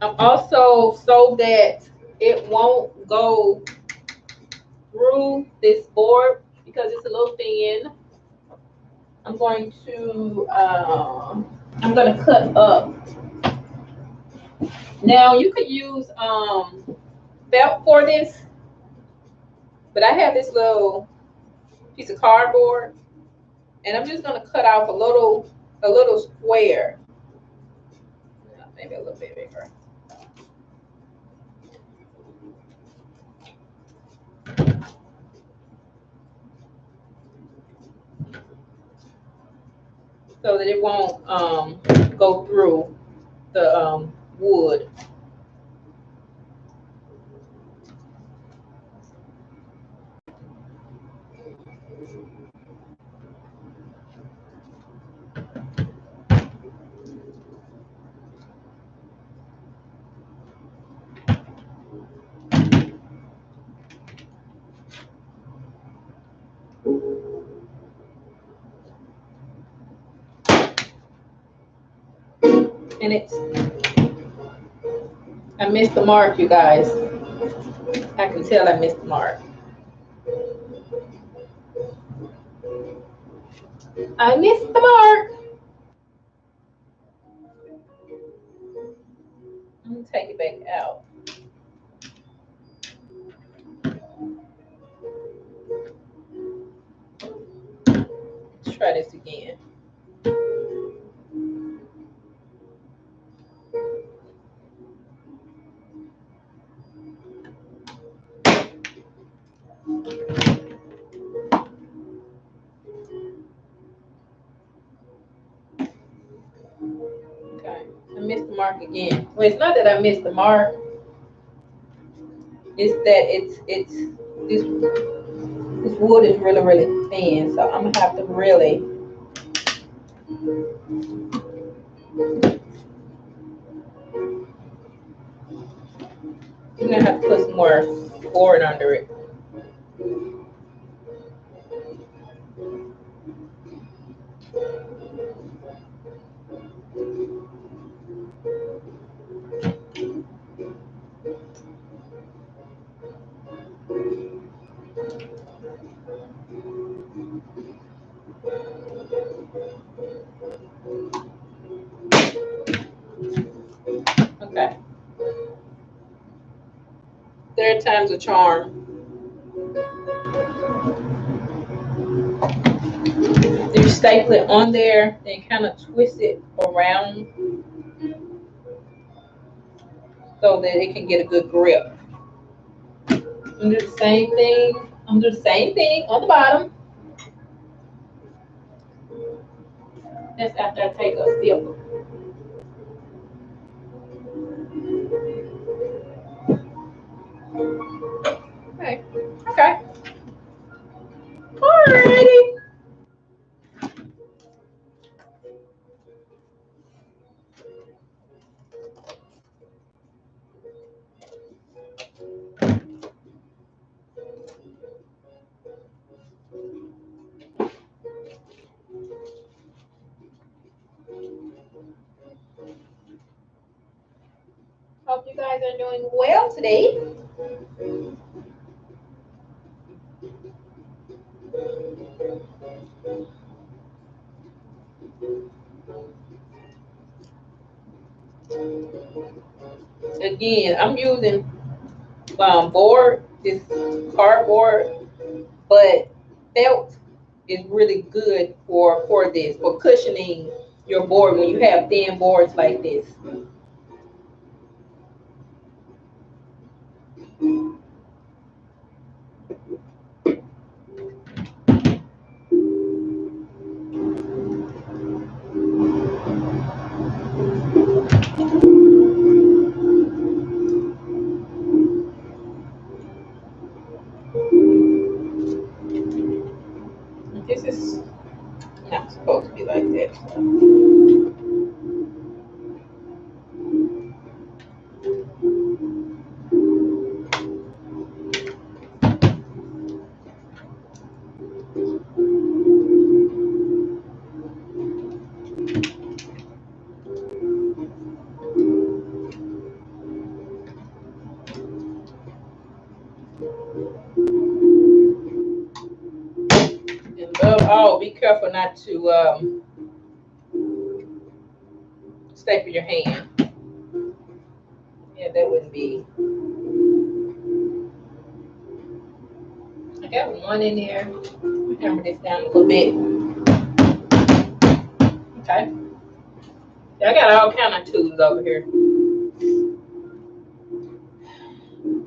I'm also, so that it won't go through this board because it's a little thin, I'm going to cut up. Now you could use felt for this, but I have this little piece of cardboard, and I'm just going to cut off a little square, maybe a little bit bigger. So that it won't go through the wood. And I missed the mark, you guys. I can tell I missed the mark. I missed the mark. I'm gonna take it back out. Let's try this again. Okay, I missed the mark again. Well, it's not that I missed the mark. It's that this wood is really thin, so I'm gonna have to really. I'm gonna have to put some more board under it. Okay. Third time's a charm. You staple it on there, then kind of twist it around so that it can get a good grip. I'm do the same thing. I'm do the same thing on the bottom. That's after I take a sip. Okay. Okay. Alrighty. Hope you guys are doing well today. Again, I'm using this cardboard, but felt is really good for this, for cushioning your board when you have thin boards like this. This is not supposed to be like that. Oh, be careful not to staple your hand. Yeah, that wouldn't be. I got one in there. Hammer this down a little bit. Okay. Yeah, I got all kind of tools over here.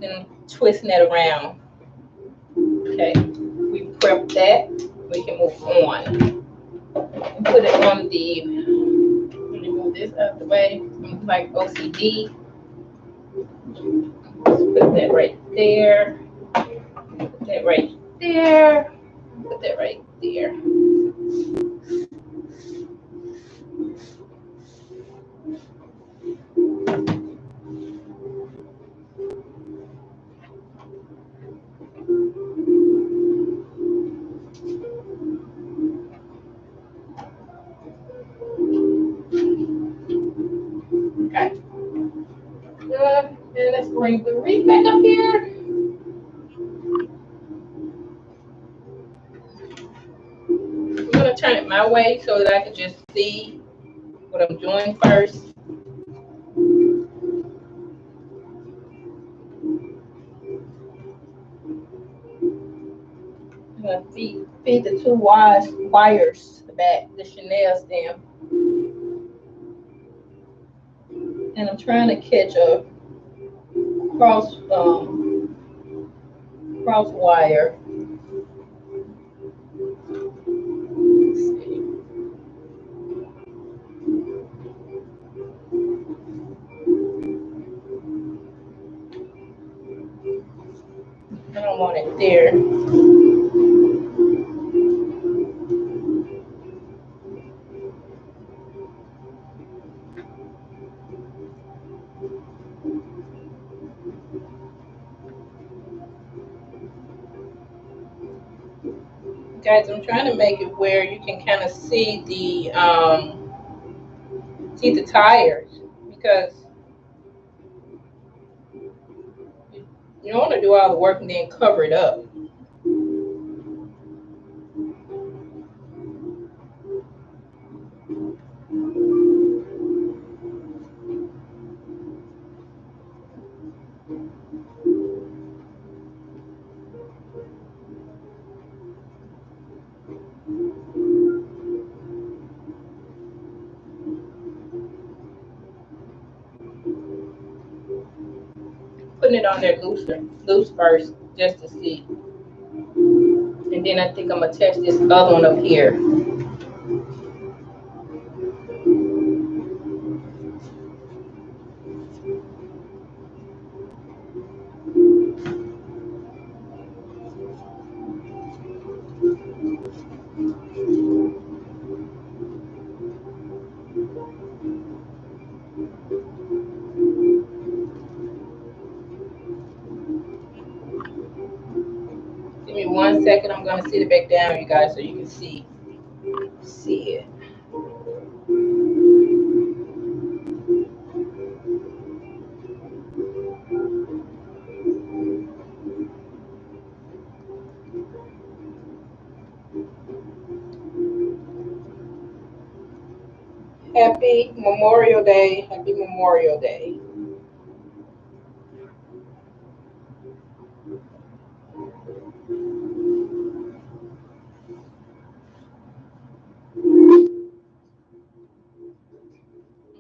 Then twisting that around. Okay. We prep that. We can move on. Put it on the. Let me move this out of the way. Like OCD. Put that right there. Put that right there. Put that right there. Okay. Good. And let's bring the wreath back up here. I'm going to turn it my way so that I can just see what I'm doing first. I'm going to feed the two wires to the back, the Chanel stem. And I'm trying to catch a cross wire. Let's see. I don't want it there. Guys, I'm trying to make it where you can kind of see the tires, because you don't want to do all the work and then cover it up. Putting it on there loose first, just to see. And then I think I'm gonna attach this other one up here. Give me 1 second. I'm gonna sit it back down, you guys, so you can see it. Happy Memorial Day. Happy Memorial Day.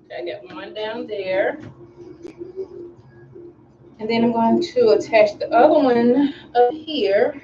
Okay, I got one down there. And then I'm going to attach the other one up here.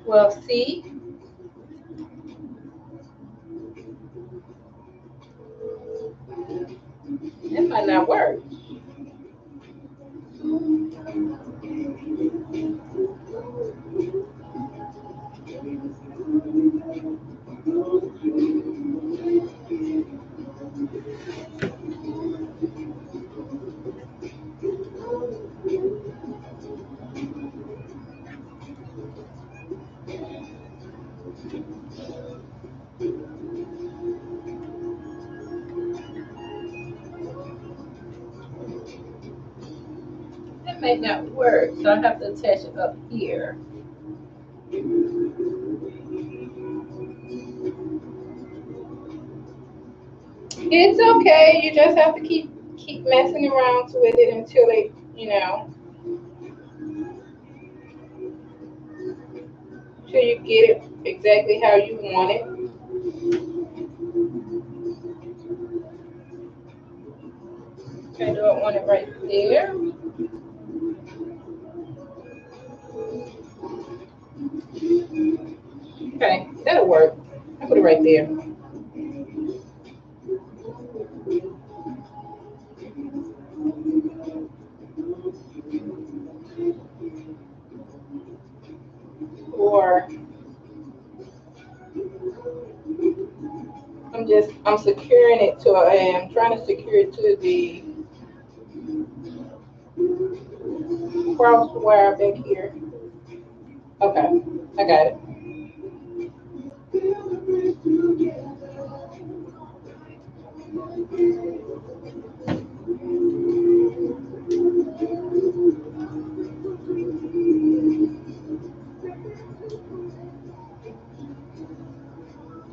Well, see, that might not work. That may not work, so I have to attach it up here. It's okay. You just have to keep messing around with it until it, till you get it exactly how you want it. Okay, do I want it right there? Okay, that'll work. I'll put it right there. Or I'm securing it to, I'm trying to secure it to the cross wire back here. Okay, I got it.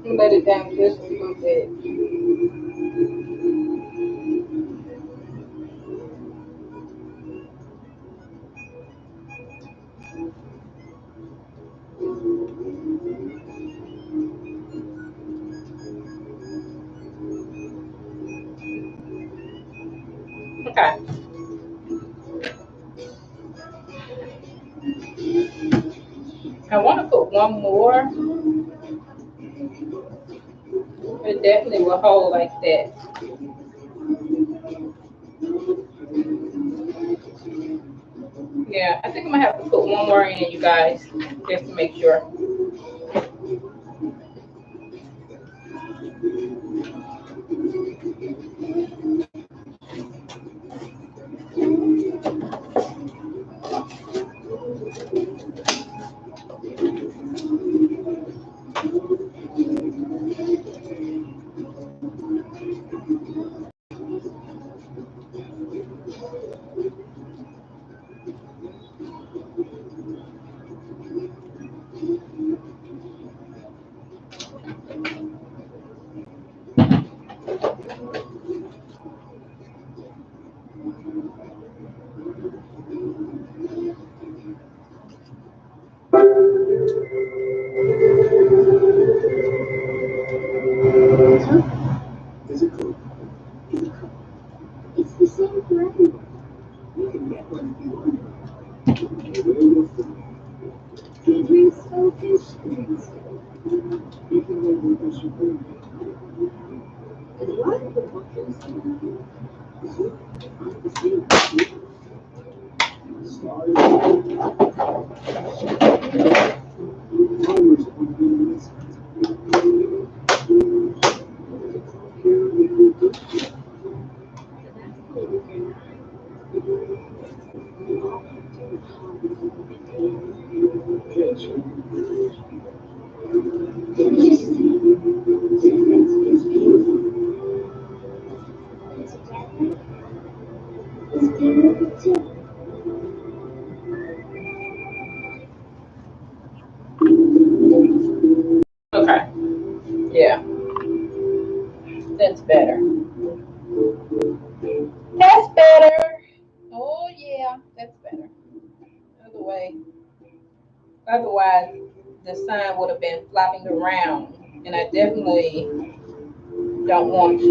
Let it down just a little bit. Okay. I want to put one more. It definitely will hold like that. Yeah, I think I'm gonna have to put one more in, you guys, just to make sure. It's the same for everyone. You can get one if you want. Where you're from. He drinks goldfish drinks. You can go with us your food. And what? So, I'm the same. Sorry. Always one doing this. Here we go. picture. Didn't you see? It's beautiful. And together, it's beautiful too. Okay. Yeah, that's better. That's better. Oh yeah, that's better. Other way. Otherwise, the sign would have been flopping around, and I definitely don't want to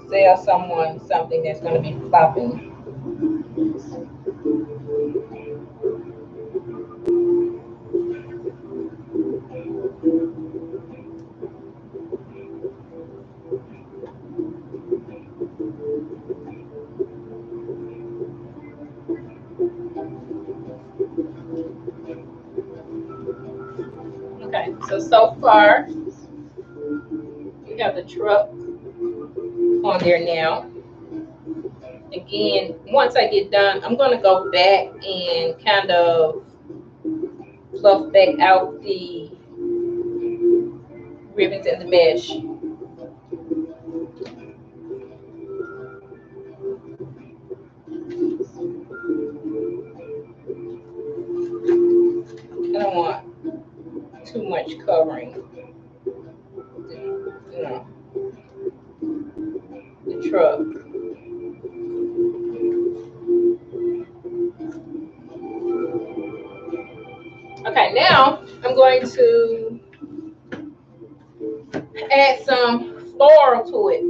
sell someone something that's going to be flopping. Okay, so far we have the truck on there now. Again, once I get done, I'm going to go back and kind of fluff back out the ribbons and the mesh. I don't want too much covering, you know, the truck. Okay, now I'm going to add some floral to it.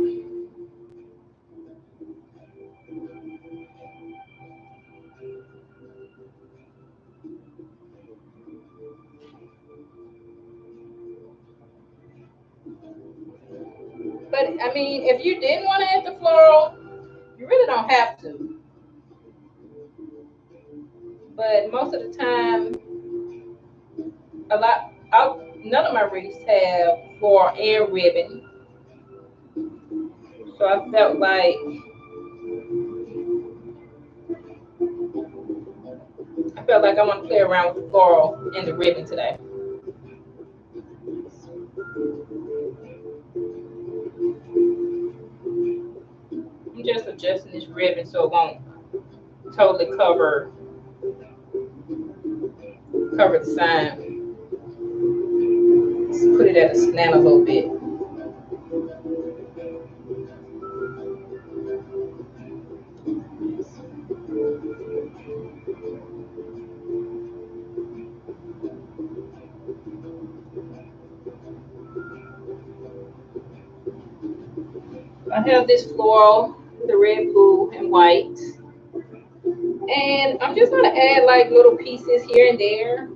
But I mean, if you didn't want to add the floral, you really don't have to. But most of the time, none of my wreaths have floral and ribbon. So I felt like I want to play around with the floral and the ribbon today. I'm just adjusting this ribbon so it won't totally cover the sign. Let's put it at a slant a little bit. I have this floral, the red, blue, and white. And I'm just gonna add like little pieces here and there.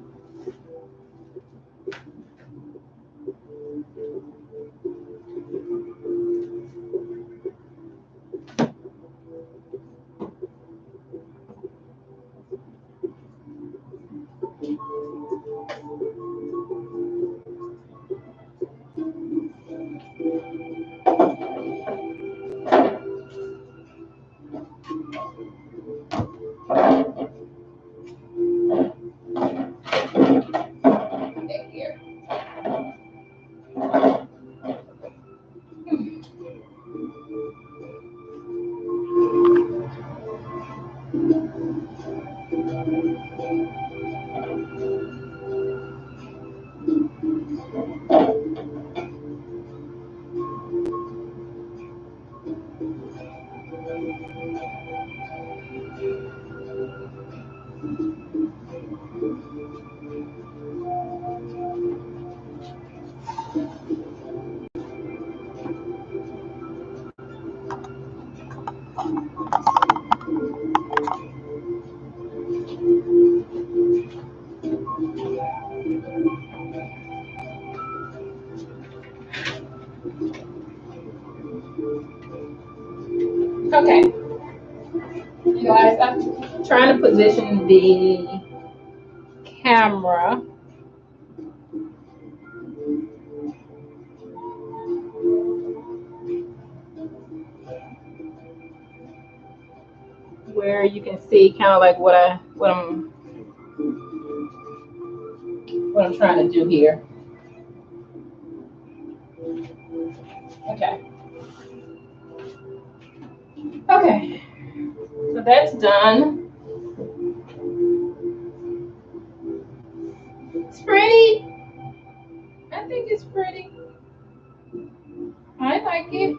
Here. Okay. You guys, I'm trying to position the camera where you can see kind of like what I'm trying to do here. Okay. Okay. So that's done. It's pretty. I think it's pretty. I like it.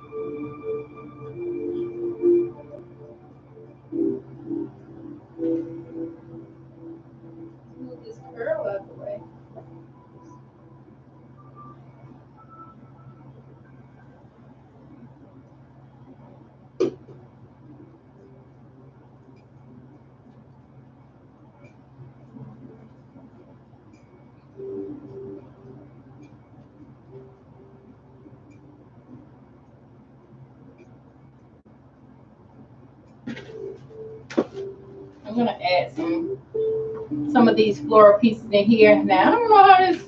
Move this curl out the way. I'm gonna add some of these floral pieces in here. Now I don't know how this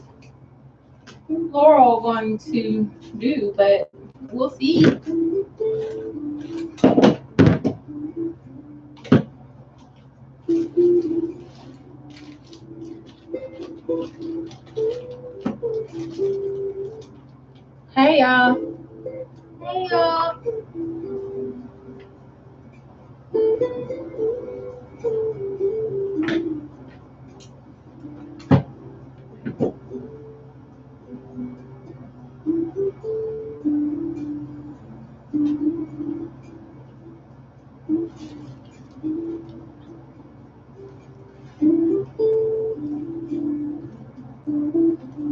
floral going to do, but we'll see. Hey y'all. Hey y'all.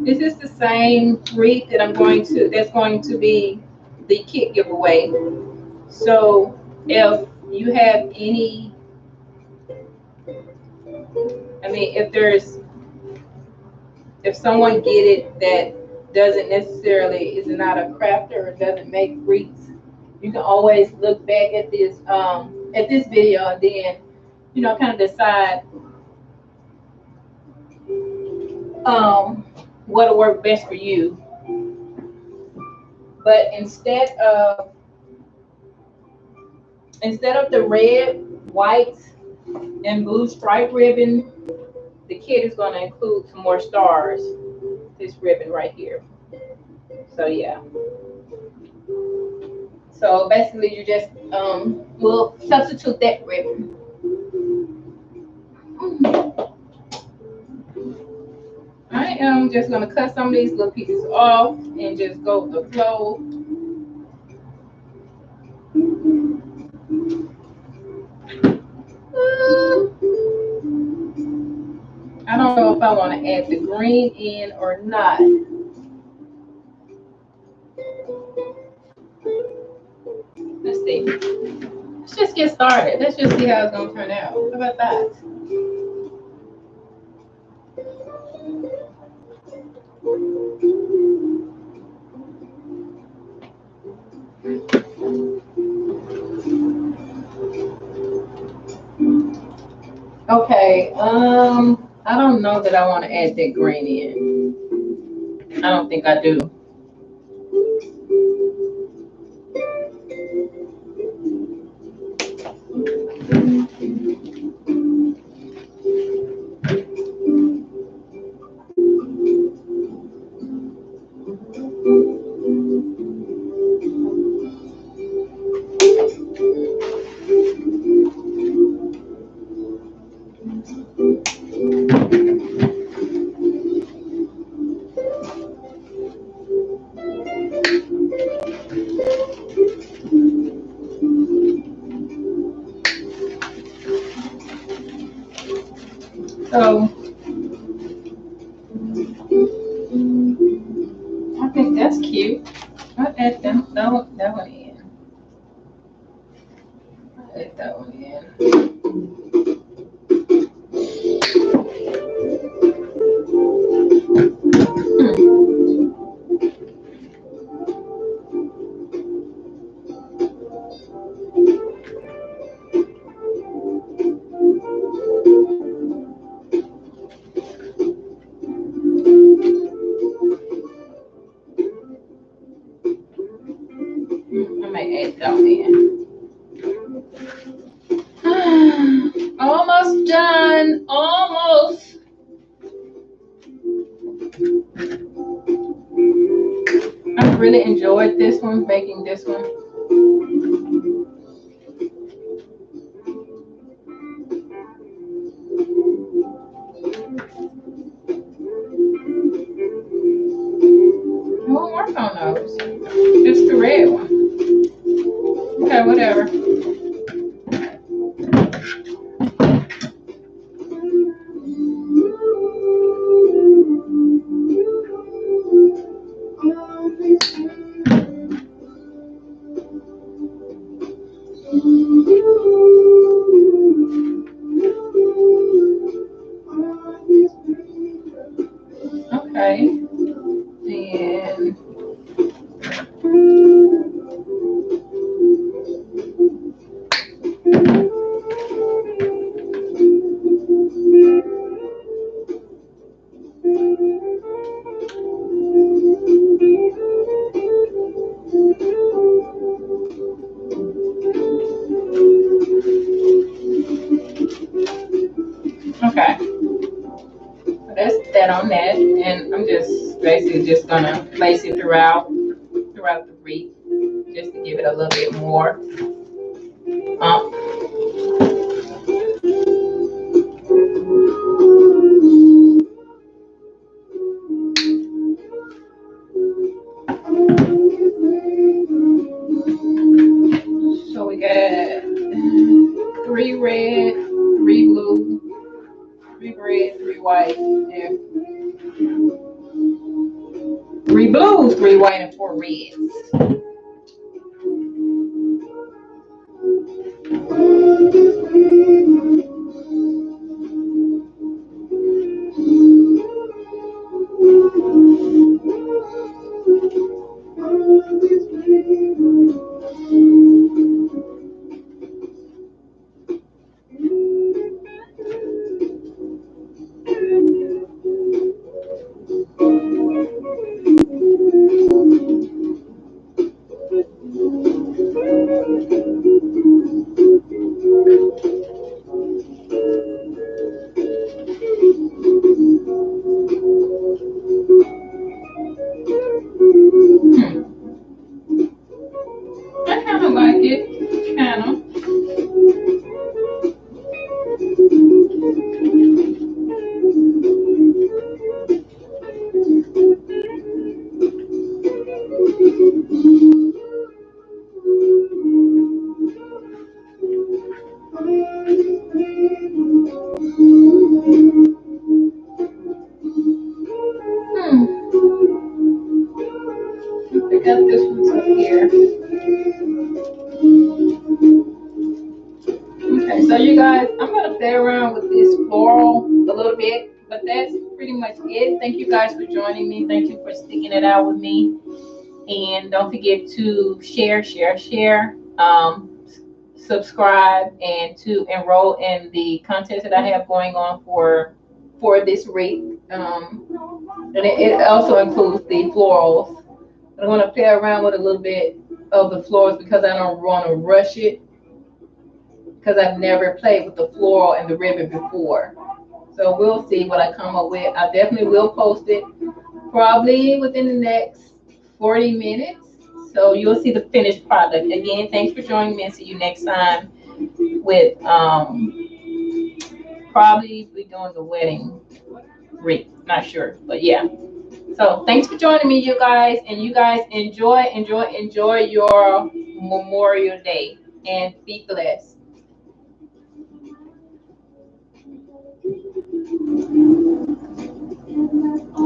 This is the same wreath that that's going to be the kit giveaway. So if you have any, if someone get it that doesn't necessarily is not a crafter or doesn't make wreaths, you can always look back at this video and then kind of decide what'll work best for you. But instead of the red, white, and blue stripe ribbon, the kit is going to include some more stars. This ribbon right here. So yeah. So basically, you just will substitute that ribbon. I am just going to cut some of these little pieces off and just go with the flow. I don't know if I want to add the green in or not. Let's see. Let's just get started. Let's just see how it's going to turn out. How about that? Okay, I don't know that I want to add that green in. I don't think I do. So I think that's cute. I'll add that one in. I'll add that one in. I might add that one in. Almost. I really enjoyed this one, making this one. I won't work on those. Just the red one. Okay, whatever. Okay. And okay. That's that on that. And I'm just basically just gonna place it throughout the wreath just to give it a little bit more. So we got 3 red, 3 blue, 3 red, 3 white, and 3 blues, 3 white, and 4 reds. I kind of like it, kind of. I got this one up here. Okay, so you guys, I'm gonna play around with this floral a little bit, but that's pretty much it. Thank you guys for joining me. Thank you for sticking it out with me. And don't forget to share, subscribe, and to enroll in the contest that I have going on for this wreath. And it also includes the florals. I'm gonna play around with a little bit of the florals because I don't want to rush it, because I've never played with the floral and the ribbon before. So we'll see what I come up with. I definitely will post it probably within the next 40 minutes. So you'll see the finished product. Again, thanks for joining me, and see you next time with probably be doing the wedding wreath. Not sure, but yeah. So thanks for joining me, you guys, and you guys enjoy your Memorial Day, and be blessed.